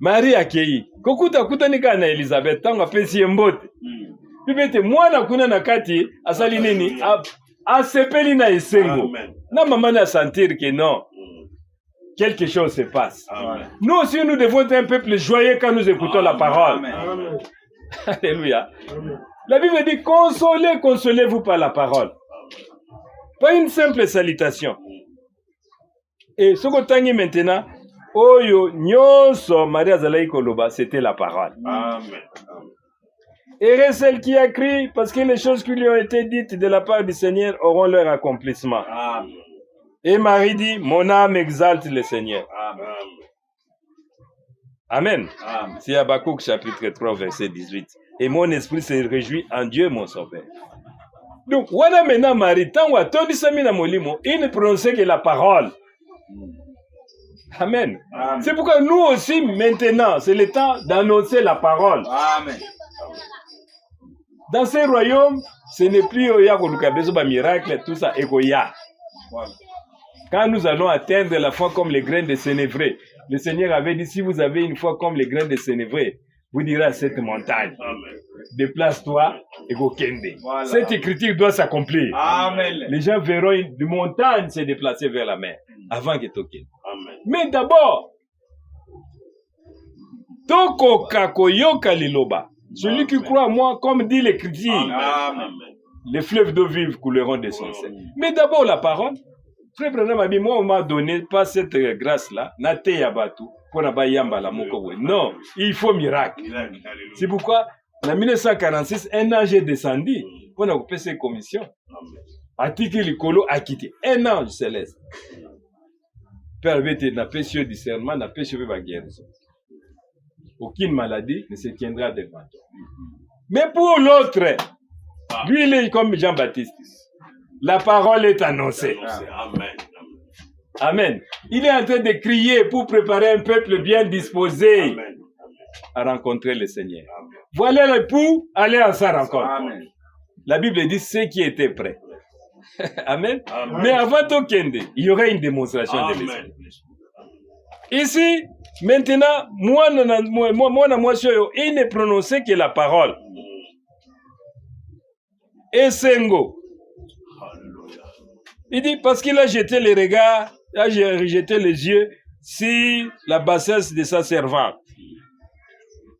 S3: Marie akei. Kokuta kutanika na Elisabeth tanga pesi mbote. Bibete mwana kuna na kati asali nini? Asepeli na esengo. Na maman a sentir que non. Quelque chose se passe. Amen. Nous aussi, nous devons être un peuple joyeux quand nous écoutons la parole. Amen. Alléluia. Amen. La Bible dit, consolez-vous par la parole. Pas une simple salutation. Et ce qu'on t'a maintenant, Oyo, Nyonso, Maria Zalaï Koloba, c'était la parole. Amen. Et celle qui a crié, parce que les choses qui lui ont été dites de la part du Seigneur auront leur accomplissement. Amen. Et Marie dit, mon âme exalte le Seigneur. Amen. Amen. Amen. C'est Habakkuk chapitre 3 verset 18. Et mon esprit se réjouit en Dieu mon sauveur. Donc, voilà maintenant Marie, tant ou attendu Samina Molimo, il ne prononçait que la parole. Amen. Amen. C'est pourquoi nous aussi, maintenant, c'est le temps d'annoncer la parole. Amen. Dans ces royaumes, ce n'est plus Oya Kolukabezo, miracle, tout ça, Egoya. Voilà. Quand nous allons atteindre la foi comme les graines de sénévré, le Seigneur avait dit, si vous avez une foi comme les graines de sénévré, vous direz à cette montagne, déplace-toi et go kende. Voilà. Cette écriture doit s'accomplir. Amen. Les gens verront une montagne se déplacer vers la mer avant que token. Mais d'abord, Toko Kakoyoka Liloba, celui qui croit à moi, comme dit l'écriture, les fleuves d'eau vive couleront de son sein. Mais d'abord la parole. Frère Branham a dit, moi, on m'a donné pas cette grâce-là, nate yabatu, pour n'a yamba la moko. Non, il faut miracle. C'est pourquoi, en 1946, un ange est descendu, pour n'a coupé ses commissions. Atiki Likolo a quitté. Un ange céleste. Père Vete n'a pas sur discernement, n'a pas sur la guérison. Aucune maladie ne se tiendra devant toi. Mais pour l'autre, lui, il est comme Jean-Baptiste. La parole est annoncée. Amen. Amen. Il est en train de crier pour préparer un peuple bien disposé à rencontrer le Seigneur. Voilà l'époux, allez à sa rencontre. Amen. La Bible dit ceux qui étaient prêts. Amen. Amen. Mais avant Tokende, il y aurait une démonstration de l'Esprit. Ici, maintenant, moi, il ne prononçait que la parole. Et Sengo. Il dit, parce qu'il a jeté les regards, il a jeté les yeux sur la bassesse de sa servante.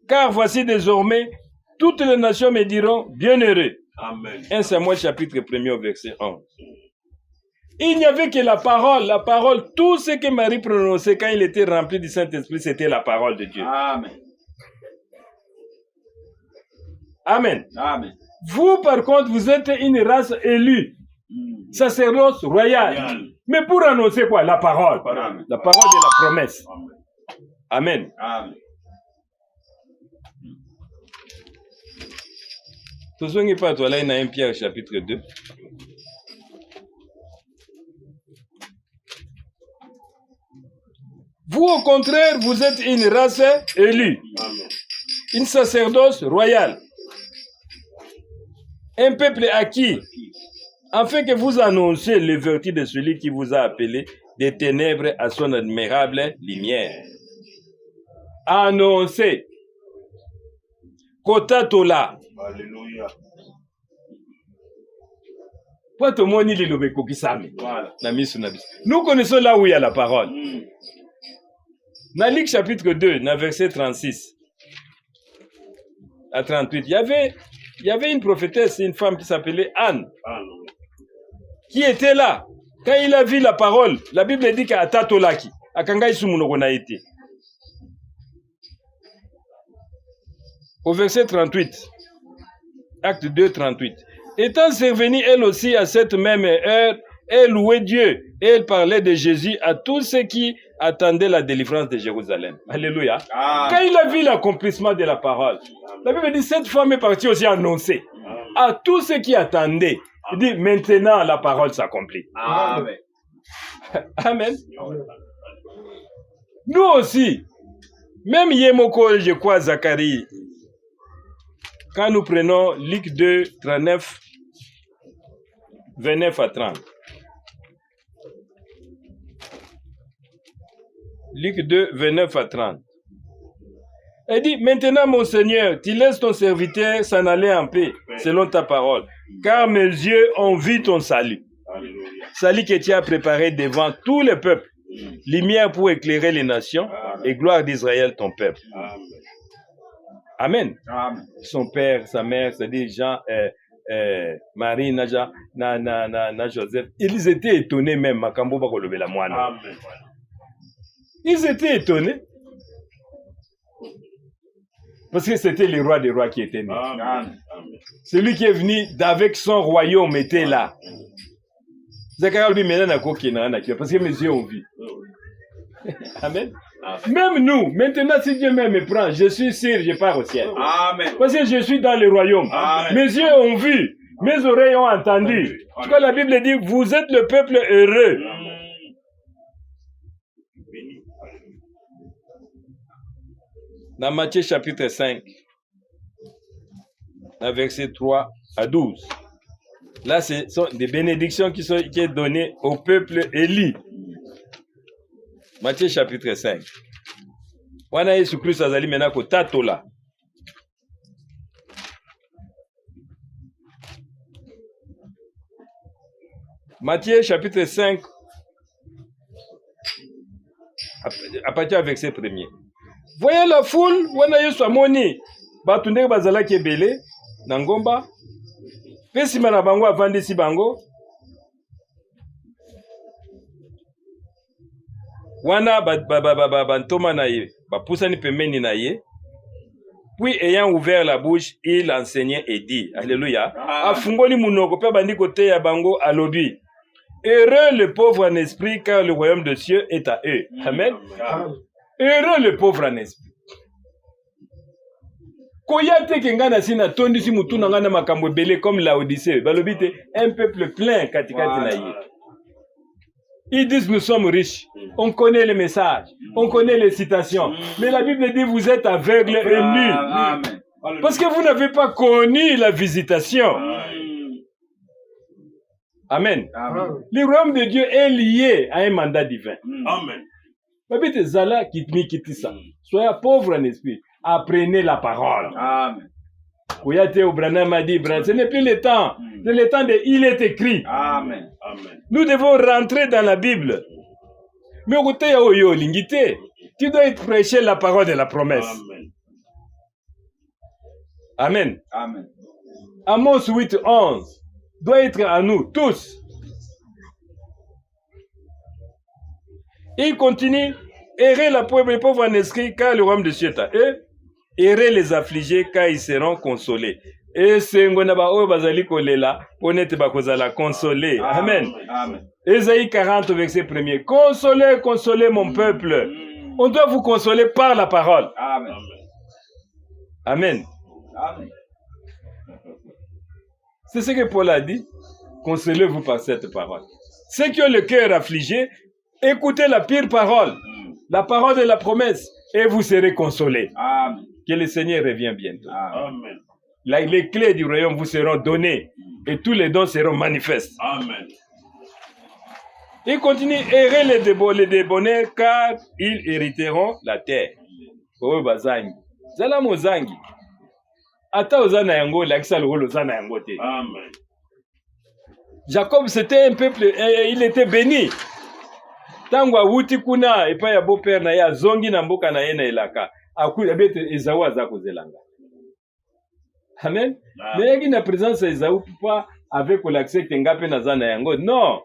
S3: Car voici désormais, toutes les nations me diront, bienheureux. Amen. 1 Samuel chapitre 1er au verset 11. Il n'y avait que la parole, tout ce que Marie prononçait quand il était rempli du Saint-Esprit, c'était la parole de Dieu. Amen. Amen. Amen. Vous, par contre, vous êtes une race élue. Sacerdoce royal. Mais pour annoncer quoi? La parole. Amen. La parole de la promesse. Amen. Amen. Tozongi pa toi là dans 1 Pierre chapitre 2. Vous au contraire, vous êtes une race élue. Amen. Une sacerdoce royale. Un peuple acquis. Afin que vous annonciez les vertus de celui qui vous a appelé des ténèbres à son admirable lumière. Annoncez. Kota tola. Alléluia. Nous connaissons là où il y a la parole. Dans Luc chapitre 2, dans verset 36 à 38, il y avait une prophétesse, une femme qui s'appelait Anne. Qui était là. Quand il a vu la parole, la Bible dit qu'à Tatolaki, à Kangai Sumuno a été. Au verset 38, acte 2, 38. Étant survenue elle aussi à cette même heure, elle louait Dieu et elle parlait de Jésus à tous ceux qui attendaient la délivrance de Jérusalem. Alléluia. Quand il a vu l'accomplissement de la parole, la Bible dit cette femme est partie aussi annoncer à tous ceux qui attendaient. Il dit maintenant la parole s'accomplit.
S4: Amen.
S3: Amen. Nous aussi, même Yemoko, je crois, Zacharie, quand nous prenons Luc 2, 39, 29 à 30. Luc 2, 29 à 30. Elle dit, maintenant mon Seigneur, tu laisses ton serviteur s'en aller en paix, selon ta parole, car mes yeux ont vu ton salut. Salut que tu as préparé devant tous les peuples, lumière pour éclairer les nations et gloire d'Israël, ton peuple. Amen.
S4: Amen.
S3: Son père, sa mère, c'est-à-dire Jean, Marie, Naja, Joseph, ils étaient étonnés même. Ils étaient étonnés. Parce que c'était le roi des rois qui était né.
S4: Amen.
S3: Celui qui est venu d'avec son royaume était là. Zacharie dit maintenant parce que mes yeux ont vu. Amen. Même nous, maintenant si Dieu me prend, je suis sûr, je pars au ciel.
S4: Amen.
S3: Parce que je suis dans le royaume.
S4: Amen.
S3: Mes yeux ont vu, mes oreilles ont entendu. En tout cas, la Bible dit, vous êtes le peuple heureux. Dans Matthieu chapitre 5, versets 3 à 12. Là, ce sont des bénédictions qui sont données au peuple élu. Matthieu chapitre 5. Wana Yesu Christ azali mena ko tatola. Matthieu chapitre 5, à partir du verset 1er. Voyez la foule, wana Yesu amoni, batunde bazala kebele, nangomba, pesi mana bango avandi si bango, wana bantoma na ye, bapusani pembeni na ye, puis ayant ouvert la bouche, il enseignait et dit, alléluia, afungoli munoko pe bandi kote ya bango alobi. Heureux le pauvre en esprit, car le royaume de cieux est à eux. Amen. Heureux le pauvre en esprit. Koyate kengana sina tondi si mutu na ngana makambo belé comme la Odyssée. Balobite un peuple plein katikati na ye. Ils disent nous sommes riches. On connaît les messages, on connaît les citations. Mais la Bible dit vous êtes aveugles et nus. Parce que vous n'avez pas connu la visitation. Amen.
S4: Amen.
S3: Le royaume de Dieu est lié à un mandat divin.
S1: Amen.
S3: Babite Zala kitisa. Soyez pauvre en esprit. Apprenez la parole.
S4: Amen.
S3: Ouyate Obranam a dit, ce n'est plus le temps. C'est le temps de il est écrit.
S4: Amen.
S1: Amen.
S3: Nous devons rentrer dans la Bible. Mais au côté oyo lingité, tu dois être prêcher la parole de la promesse.
S1: Amen.
S3: Amen.
S4: Amen.
S3: Amos 8, 11 doit être à nous tous. Il continue, errez la pauvre en esprit, car le royaume de Dieu est à eux. Errez les affligés, car ils seront consolés. Et c'est ngonaba o bazali kolela, ponete bakozala consolé. Amen.
S4: Amen.
S3: Ésaïe 40, verset 1er. Consolez, consolez mon peuple. On doit vous consoler par la parole.
S4: Amen.
S3: Amen.
S4: Amen.
S3: C'est ce que Paul a dit. Consolez-vous par cette parole. Ceux qui ont le cœur affligé, écoutez la pire parole, la parole de la promesse, et vous serez consolés.
S4: Amen.
S3: Que le Seigneur revienne bientôt.
S1: Amen.
S3: Les clés du royaume vous seront données et tous les dons seront manifestes.
S1: Amen.
S3: Il continue, errez les débonnés car ils hériteront la terre. Oh, bazangi. Zala mozangi. Ata ozana yango, lakisa lolo ozana yango te.
S1: Amen.
S3: Jacob, c'était un peuple, il était béni. Tango awuti kuna, epa ya beau-père na ya, zongi na mboka na ye na elaka. Aku, abete Esaü azako zelanga. Amen. Mais il y a une présence d'Esaü pas avec l'accès que ngape na zana yango. Non.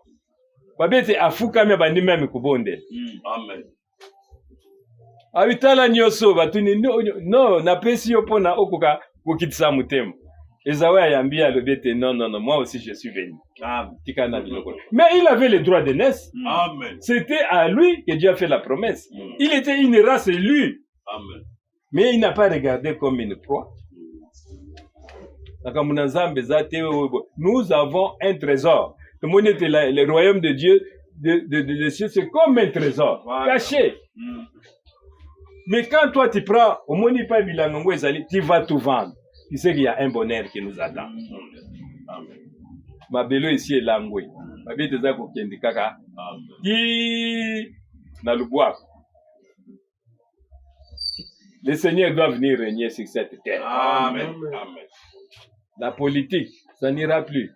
S3: babete afukami bandimi amikubonde.
S1: Amen.
S3: Abitala nyoso batuni no na pesi yo pona okoka kokitisa mutema. Esawe ayambia lobete non moi aussi je suis venu. Mais il avait le droit de naître.
S1: Amen.
S3: C'était à lui que Dieu a fait la promesse. Il était une race élue.
S1: Amen.
S3: Mais il n'a pas regardé comme une proie. Nous avons un trésor. Le royaume de Dieu, de cieux, c'est comme un trésor, caché. Mais quand toi tu prends, au moins tu vas tout vendre. Tu sais qu'il y a un bonheur qui nous attend. Ma belle ici est langoué. Ma belle est là kaka. Qui na le bois. Le Seigneur doit venir régner sur cette terre.
S1: Amen. Amen.
S3: La politique, ça n'ira plus.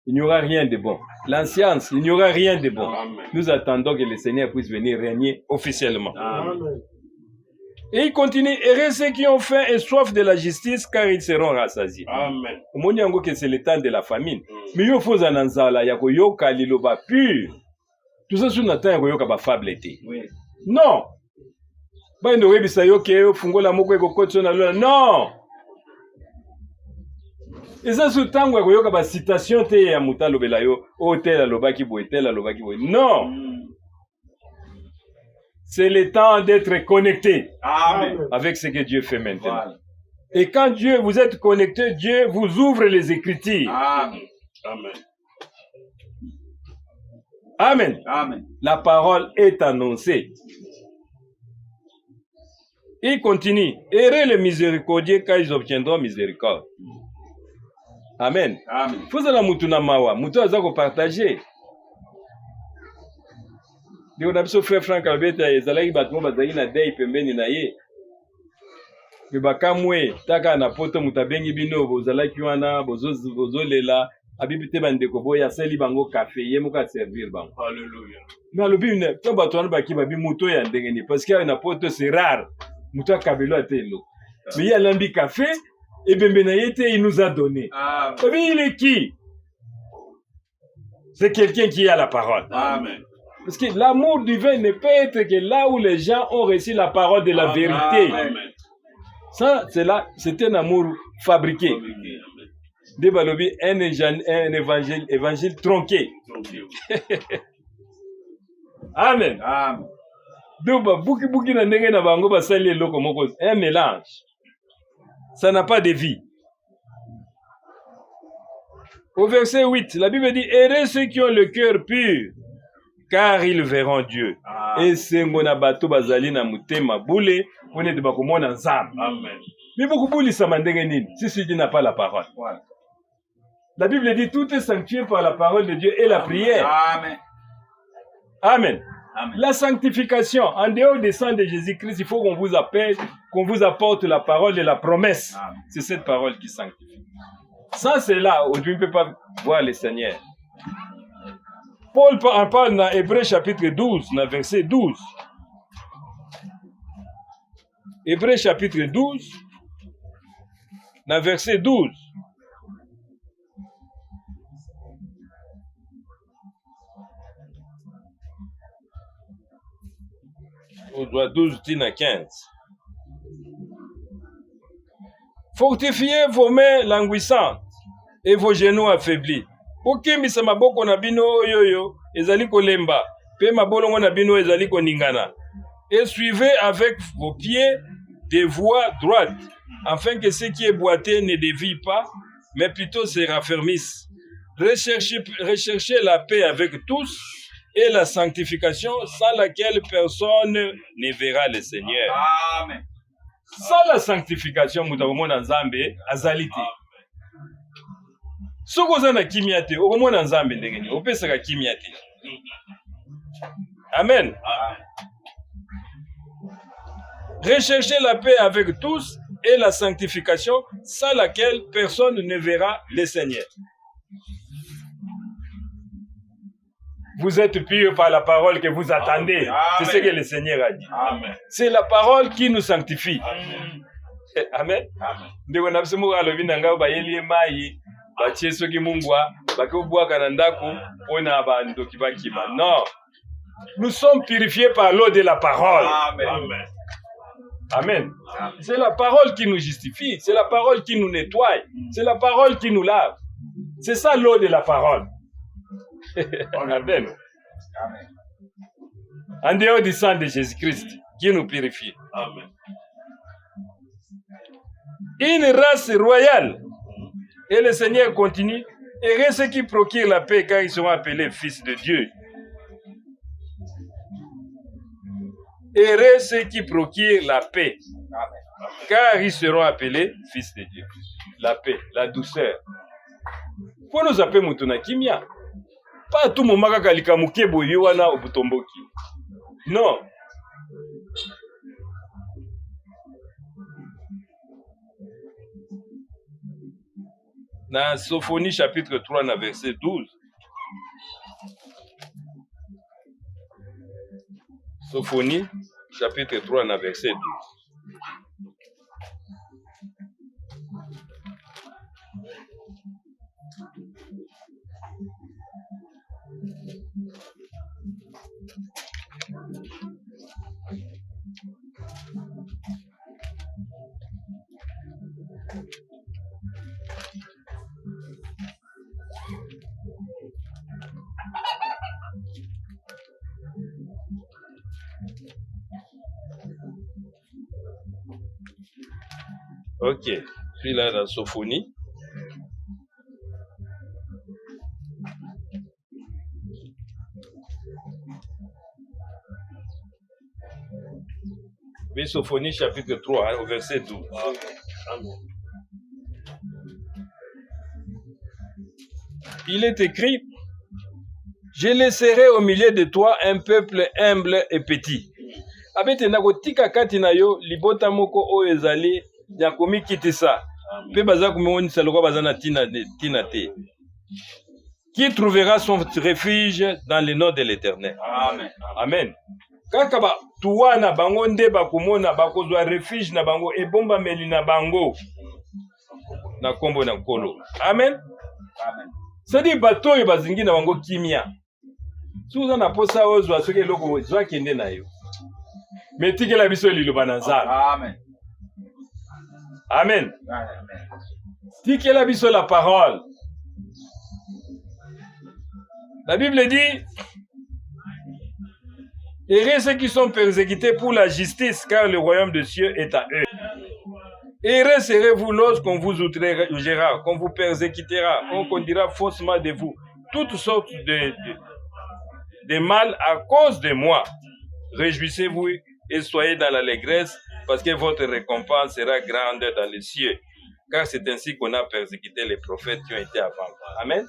S3: Il n'y aura rien de bon. La science, il n'y aura rien de bon.
S1: Amen.
S3: Nous attendons que le Seigneur puisse venir régner officiellement.
S1: Amen.
S3: Et il continue, heureux ceux qui ont faim et soif de la justice, car ils seront rassasiés.
S1: Amen.
S3: Omoni yango que c'est le temps de la famine. Mais yo faut zananzala ya koyoka liloba pur. Tout ça sur nata ya koyoka ba fable été. Non. Ba ndo webisa yo ke fungola moko eko kotso na lola. Non. Et ça sous tango ya koyoka ba citation te ya mutalo belayo hotel alobaki boy tel alobaki boy. Non. C'est le temps d'être connecté.
S1: Amen.
S3: Avec ce que Dieu fait maintenant. Voilà. Et quand Dieu vous êtes connecté, Dieu vous ouvre les Écritures.
S1: Amen. Amen.
S3: Amen.
S1: Amen.
S3: La parole est annoncée. Il continue. Heureux les miséricordieux car ils obtiendront miséricorde. Amen.
S1: Amen.
S3: Faut la mutuna mawa. Mutu azako partager. Ndio na biso frère Frank Albeta ezalaki batmo bazali na dei pembeni na ye. Bakamwe taka na poto mutabengi bino bozalaki wana bozolela abibite bandeko boya seli bango café ye muka servir bango.
S1: Alléluia.
S3: Mais alobi ne to bato wana baki babi muto ya ndengeni parce que na poto c'est rare. Muto kabelo atelo. Mais il lambi café et bembe na yete il nous a donné.
S1: Amen.
S3: Mais il est qui? C'est quelqu'un qui a la parole.
S1: Amen.
S3: Parce que l'amour divin ne peut être que là où les gens ont reçu la parole de la vérité.
S1: Amen.
S3: Ça, c'est un amour fabriqué. Débalobi, un évangile tronqué. Amen.
S1: Amen.
S3: Donc, un mélange. Ça n'a pas de vie. Au verset 8, la Bible dit, heureux ceux qui ont le cœur pur, car ils verront Dieu. Et c'est mon abato bazali na mutema boule, on est de bakomona nzambe.
S1: Amen.
S3: Mais beaucoup bouli ça mandenge si celui n'a pas la parole.
S1: Voilà.
S3: La Bible dit tout est sanctifié par la parole de Dieu et la prière.
S1: Amen.
S3: Amen.
S1: Amen.
S3: La sanctification, en dehors des sang de Jésus-Christ, il faut qu'on vous appelle, qu'on vous apporte la parole de la promesse.
S1: Amen.
S3: C'est cette parole qui sanctifie. Sans cela, aujourd'hui, on ne peut pas voir le Seigneur. Paul en parle dans Hébreux chapitre 12, dans verset 12. Hébreux chapitre 12, dans verset 12. On doit 12 à 15. Fortifiez vos mains languissantes et vos genoux affaiblis. Okimbisa maboko na bino oyoyo ezali kolemba pe mabolongo na bino ezali koningana. Et suivez avec vos pieds des voies droites, afin que ce qui est boité ne dévie pas, mais plutôt se raffermisse. Recherchez la paix avec tous et la sanctification sans laquelle personne ne verra le Seigneur.
S1: Amen.
S3: Sans la sanctification, mutakomona nzambe azalite. Soko zana kimia te, okomona nzambe ndengeni, opesaka kimia te. Amen. Recherchez la paix avec tous et la sanctification sans laquelle personne ne verra le Seigneur. Vous êtes purs par la parole que vous attendez. C'est ce que le Seigneur a dit.
S1: Amen.
S3: C'est la parole qui nous sanctifie.
S1: Amen.
S3: Amen. Ndeko na biso moko alobi na ngao bayeli mai batie soki mungwa bakobwaka na ndako mpona bandoki bakiba. Non, nous sommes purifiés par l'eau de la parole.
S4: Amen.
S3: Amen. C'est la parole qui nous justifie, c'est la parole qui nous nettoie, c'est la parole qui nous lave. C'est ça l'eau de la parole. Amen. En dehors du sang de Jésus-Christ qui nous purifie.
S1: Amen.
S3: Une race royale. Et le Seigneur continue. Et ceux qui procurent la paix car ils seront appelés fils de Dieu. Heureux ceux qui procurent la paix, car ils seront appelés fils de Dieu. La paix, la douceur. Pour nous appeler Mutuna Kimia, pas tout moment kaka likamuke boye wana obutomboki. Non. Dans Sophonie chapitre 3, dans verset 12. Sophonie, chapitre 3, verset 12. Ok, je suis là dans Sophonie. Oui, Sophonie chapitre 3, au verset 12. Il est écrit, je laisserai au milieu de toi un peuple humble et petit. Abete nakotika kati na yo libota moko o ezali yakomi kitisa. Pe baza kumoni saloko bazana tina te. Qui trouvera son refuge dans le nom de l'Éternel.
S4: Amen.
S3: Amen. Kaka ba tuwana bango nde bakomona bakozwa refuge na bango ebomba meli na bango na kombo na nkolo. Amen.
S4: Amen.
S3: C'est-à-dire bato e bazingi na bango kimia. Suza na posa ozwa soki eloko zwa kende na yo. Metike la biso liloba na nzambe.
S4: Amen.
S3: Amen.
S4: Amen.
S3: Tike la biso la parole. La Bible dit, heureux ceux qui sont persécutés pour la justice, car le royaume de cieux est à eux. Heureux serez-vous lorsqu'on vous outragera, qu'on vous persécutera, qu'on dira faussement de vous toutes sortes de mal à cause de moi. Réjouissez-vous et soyez dans l'allégresse, parce que votre récompense sera grande dans les cieux. Car c'est ainsi qu'on a persécuté les prophètes qui ont été avant. Amen.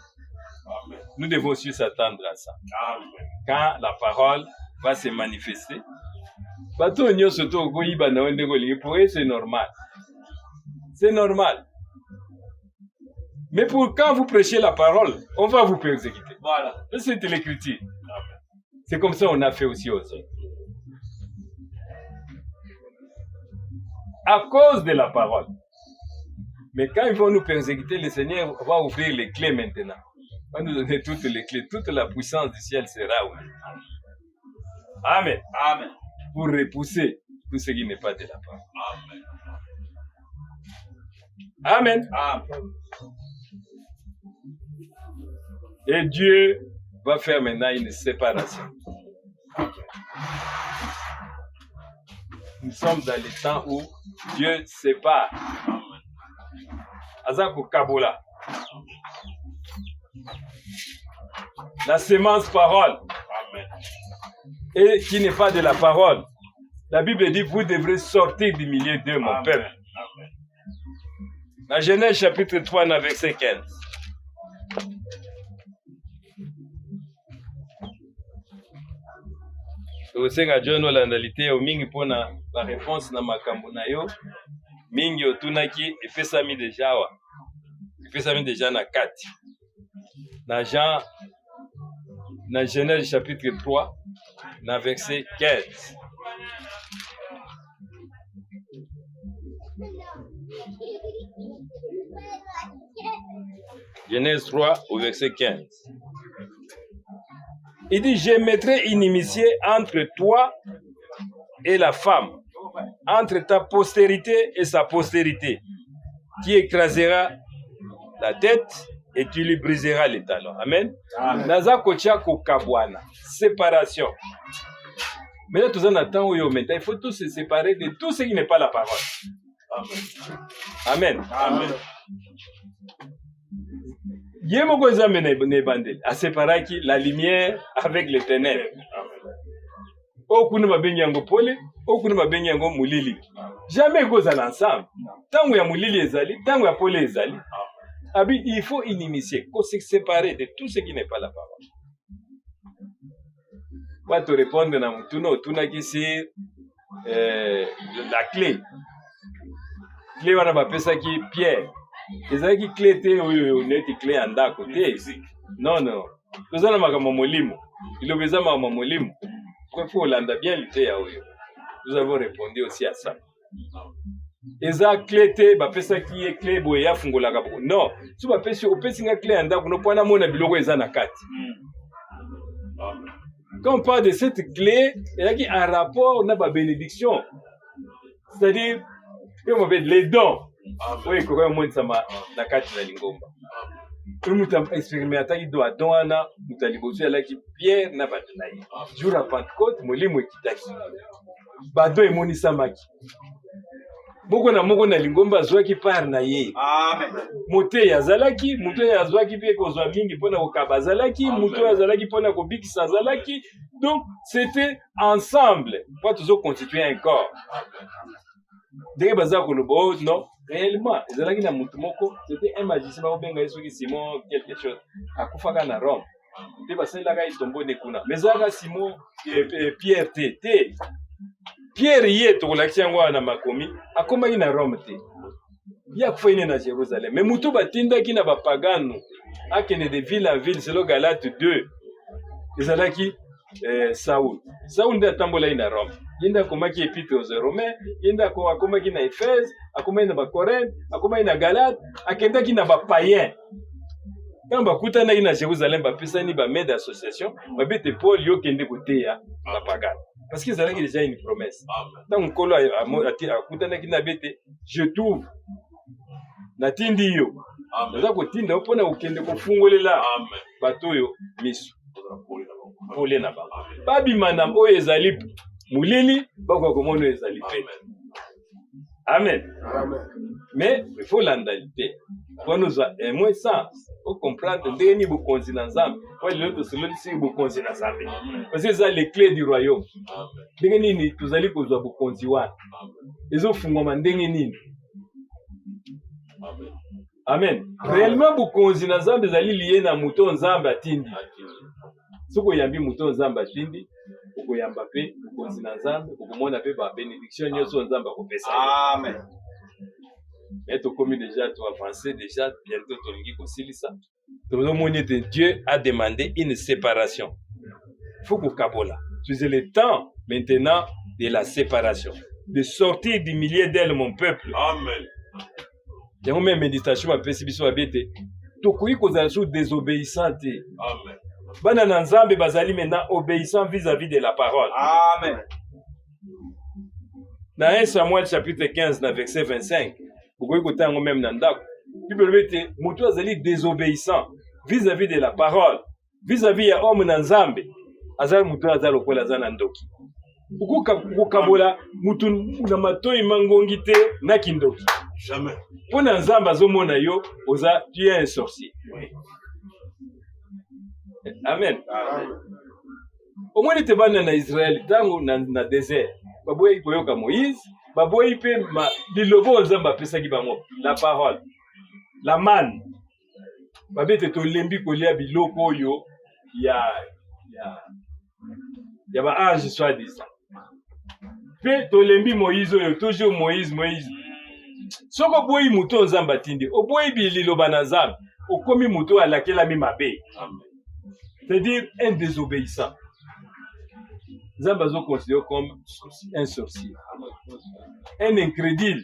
S1: Amen.
S3: Nous devons aussi s'attendre à ça.
S1: Amen.
S3: Quand la parole va se manifester, pour eux, c'est normal. C'est normal. Mais quand vous prêchez la parole, on va vous persécuter.
S4: Voilà.
S3: C'est l'écriture. C'est comme ça qu'on a fait aussi aux autres. À cause de la parole. Mais quand ils vont nous persécuter, le Seigneur va ouvrir les clés maintenant. Il va nous donner toutes les clés. Toute la puissance du ciel sera ouverte. Amen.
S4: Amen.
S3: Pour repousser tout ce qui n'est pas de la parole. Amen.
S4: Amen.
S3: Et Dieu va faire maintenant une séparation. Nous sommes dans le temps où Dieu sépare. Azako Kabola. La sémence parole.
S1: Amen.
S3: Et qui n'est pas de la parole. La Bible dit, vous devrez sortir du milieu d'eux, mon peuple.
S1: Amen.
S3: La Genèse chapitre 3, verset 15. Osenga John olandalité o mingi pona la réponse na makambo na yo mingi otunaki epesami déjà wa epesami déjà na 4 na Jean na Genèse chapitre 3 na verset 15. Genèse 3 au verset 15. Il dit, je mettrai une inimitié entre toi et la femme, entre ta postérité et sa postérité, qui écrasera la tête et tu lui briseras les talons. Amen. Naza kocha kokabwana. Séparation. Mais là, tout ça, il faut tous se séparer de tout ce qui n'est pas la parole. Amen.
S1: Amen.
S3: Yemoko zambe ne bandel. A séparer qui la lumière avec les ténèbres. Okuna mabengi yango pole, okuna mabengi yango mulili. Jamais kozala ensemble. Tango ya mulili ezali, tango ya pole ezali. Abi, il faut inimitié, qu'on se séparer de tout ce qui n'est pas la parole. Pas te répondre na mutuno, tuna ki c'est la clé. Clé wana ba pesa ki Pierre. Ezali ki clé te oyo neti clé anda côté. Non non. Tozana makambo molimo. Ilobeza makambo molimo. Il faut landa bien lutter ya oyo. Nous avons répondu aussi à ça. Eza clé te ba pesa ki e clé boya fungola ka boko. Non, tu ba pesa opesi nga clé anda kuno pona mona biloko eza na kati. Quand on parle de cette clé, il y a un rapport na ba bénédiction. C'est-à-dire comment les dons. Oui, quand on monte ça na kati na lingomba. Tout muta expérimenter ki do adona, muta liboso ya ki Pierre na ba nayi. Jour à Pentecôte, molimo kitaki. Ba do emoni samaki. Moko na lingomba zwaki par na ye. Amen. Mote ya zalaki, muto ya zwaki pe kozwa mingi pona kokaba zalaki, muto ya zalaki pona kobikisa zalaki. Donc c'était ensemble. Pour toujours constituer un corps. Dès que baza kolobo non, réellement, zalaki na mutu moko, c'était un magicien ba benga yeso ki Simon quelque chose. Akufaka na Rome. Pe basela ga itombo ne kuna. Mais zaka Simon Pierre té. Pierre yé to kolakisi yango na makomi akomaki na Rome te. Ya kufaine na Jérusalem. Mais mutu batindaki na bapagano akene de ville en ville selon Galate 2. Ezalaki Saul. Saul nda tambola na Rome. Yenda komaki épître aux Romains, yenda akomaki na Éphèse, akomaki na Corinthe, akomaki na Galate, akendaki na païen. Quand bakutana na Jérusalem bapesani ba maître d'association, babete Paul yo kende koteya ba pagano. Parce qu'ils avaient déjà une promesse. Tant qu'on a écouté na bete, je t'ouvre. Na tindi yo. Naza ko tinda opona ukende ko fungolela. Bato yo misu. Pole na ba. Babi manam o ezali mulili, bako ko mono ezali pe. Amen. Mais il faut l'andalité. Pour nous un moins sens. Faut comprendre ndeni bukonzi na nzambe. Kwa lelo selon si bukonzi na nzambe. Parce que ça les clés du royaume. Ndenge nini tuzali kozwa bukonzi wana. Ezo fungoma ndenge nini. Amen. Réellement bukonzi na nzambe zali lié na muto nzambe atindi. Soko yambi muto nzambe atindi. Uko yamba pe bukonzi na nzambe, ukomona pe ba bénédiction nyoso nzambe akopesa. Amen. Mais tu commis déjà, tu avancé déjà, bientôt tu vas concilier ça. Dieu a demandé une séparation. Il faut que Kabola. C'est le temps maintenant de la séparation. De sortir du milieu d'elle, mon peuple. Amen. Il y a une méditation à Pessibiso Abete. Tu crois que tu es désobéissant. Amen. Bana Nzambe bazali maintenant obéissant vis-à-vis de la parole. Amen. Dans 1 Samuel chapitre 15, verset 25. Pourquoi écouter en même nanda? Bible dit, mutu azali désobéissant vis-à-vis de la parole, vis-à-vis ya homme nanzambe. Azali mutu azali okola azana ndoki. Ukukabola mutu na matoi mangongi te na kindoki. Jamais. Pona nzamba azomona yo, oza tu es un sorcier. Oui. Amen. Amen. Au moins te bana na Israël tango na désert. Baboye koyoka Moïse. Baboyi pe ma lilobo nzamba pesa ki bango la parole la manne babete to lembi kolia biloko oyo ya ba ange soit disant pe to lembi Moïse oyo toujours Moïse soko boyi muto nzamba tindi oboyi bililoba na nzamba okomi muto alakela mi mabe. C'est-à-dire un désobéissant. Nzamba zo considéré comme un sorcier, un incrédule.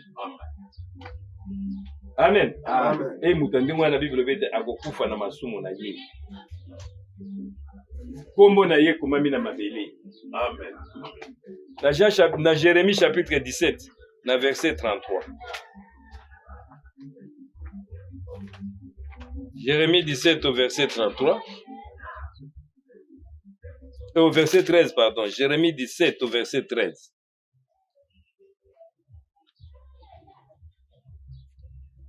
S3: Amen.
S4: Amen.
S3: Et mutangi mwana Bible bete akokufa na masumu na ye. Kombo na ye komami na mabele.
S1: Amen.
S3: Na Jérémie chapitre 17, na verset 33. Jérémie 17 au verset 33. Au verset 13, pardon. Jérémie 17 au verset 13.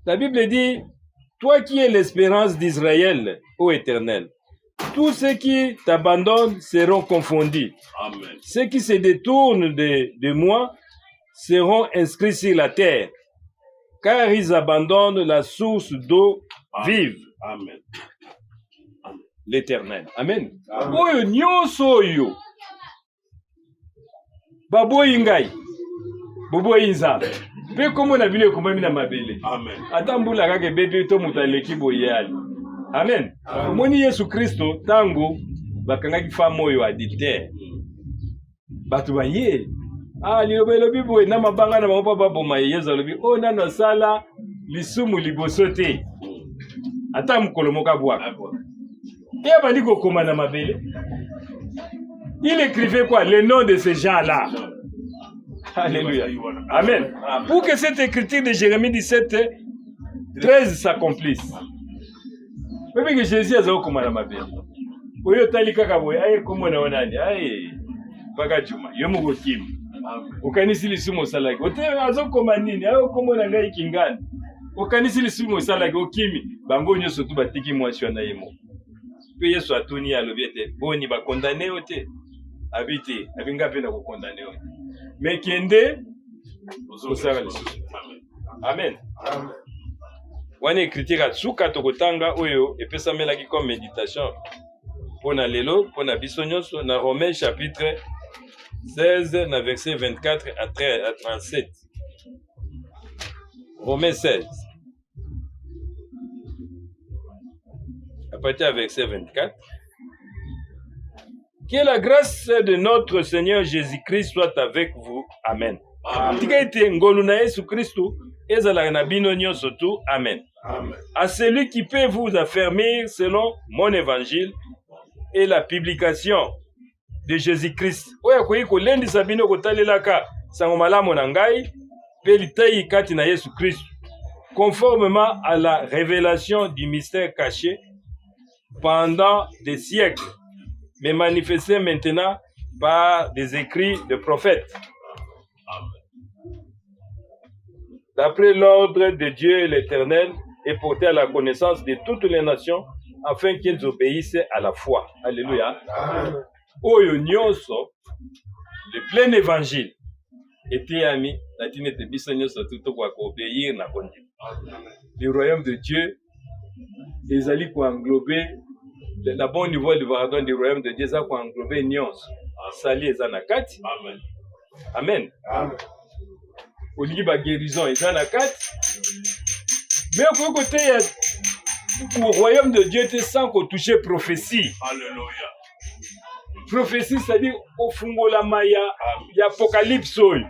S3: La Bible dit, toi qui es l'espérance d'Israël, ô Éternel, tous ceux qui t'abandonnent seront confondus.
S1: Amen.
S3: Ceux qui se détournent de moi seront inscrits sur la terre, car ils abandonnent la source d'eau vive,
S1: Amen.
S3: l'Éternel. Amen. Oyo nyonso oyo baboyi ngai boboyi nzambe mpe kombo na bino ekomami na mabele.
S1: Amen.
S3: Ata mbula kaka ebeti to moto aleki boyali. Amen. Omoni Yesu Kristo tango bakangaki femme oyo adultère. Bato baye liloba elobi boye na mabanga na bango mpo baboma ye. Yesu alobi oyo nano asala lisumu liboso te ata mokolo moko abwaka. Et abandi kokoma na mabele. Il écrivait quoi? Le nom de ces gens-là. Alléluia. Amen. Pour que cette écriture de Jérémie 17, 13 s'accomplisse. Même que Jésus a dit comment la mabele. Oyo tali kaka boye aye komo na onani aye paka chuma yo mugo kim. Okanisi lisumu salaki. Ote azokoma nini? Ayo komo na ngai kingani. Okanisi lisumu salaki okimi. Bango nyoso tu batiki mwasi na yemo. Pe Yesu atuni alobi ete boni ba condamné ote. Habité, abinga pe na ko condamné ote. Mais kende osala lisumu. Amen. Amen. Wane critique atsuka tokotanga oyo epesamelaki comme méditation. Pona lelo, pona biso nyonso na Romains chapitre 16 na verset 24 à 37. Romains 16. À partir du verset 24. Que la grâce de notre Seigneur Jésus-Christ soit avec vous. Amen. Tika ete ngolu na Yesu Kristo ezala na bino nyonso tu. Amen.
S1: Amen.
S3: À celui qui peut vous affermir selon mon évangile et la publication de Jésus-Christ. Oya koyi kolendisa bino kotalelaka sango malamu na ngai pe litayi kati na Yesu Christ, conformément à la révélation du mystère caché pendant des siècles, mais manifesté maintenant par des écrits de prophètes. D'après l'ordre de Dieu l'Éternel, est porté à la connaissance de toutes les nations, afin qu'elles obéissent à la foi. Alléluia. Amen. Oyo nyonso, le plein évangile, était ami, la dîne de biso nyonso tout pour obéir na kondi. Le royaume de Dieu, les alliés pour englober, le bon niveau du pardon du royaume de Dieu, ça pour englober nyonso. Sali et zanakati. Amen. Amen. Amen. Au niveau de guérison et zanakati. Mais au côté, au royaume de Dieu, tu sans qu'on touche prophétie.
S1: Alléluia.
S3: Prophétie, c'est-à-dire au fungo la maya, il y a apocalypse. Amen.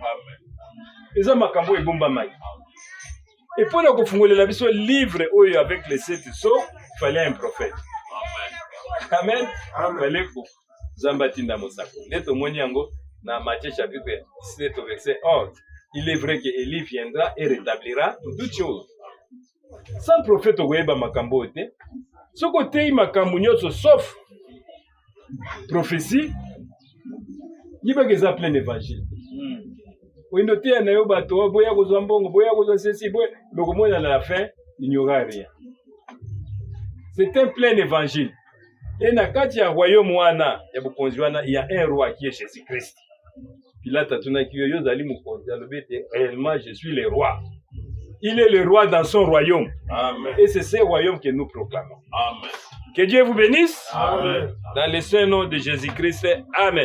S3: Et ça, makambo et bomba maya. Et pour le fungo la biso livre avec les 7 sceaux, il fallait un prophète. Amen. Amen. Il fallait que Zambatinda Mosako. Neto Moniango, dans Matthieu chapitre 17 verset 11. Il est vrai que Élie viendra et rétablira toutes choses. Sans prophète ogoyeba makambo te. Ce côté makambo nyonso sauf prophétie. Yiba geza plein évangile. Oindo te na yo bato boya kozwa mbongo, boya kozwa ceci, boya lokomona à la fin, il n'y aura rien. C'est un plein évangile. Et na kati ya royaume wana ya bokonzi wana, il y a un roi qui est Jésus-Christ. Pilate atunaki yo zali mokonzi alobete réellement je suis le roi. Il est le roi dans son royaume. Amen. Et c'est ce royaume que nous proclamons.
S1: Amen.
S3: Que Dieu vous bénisse.
S1: Amen.
S3: Dans le saint nom de Jésus-Christ. Amen.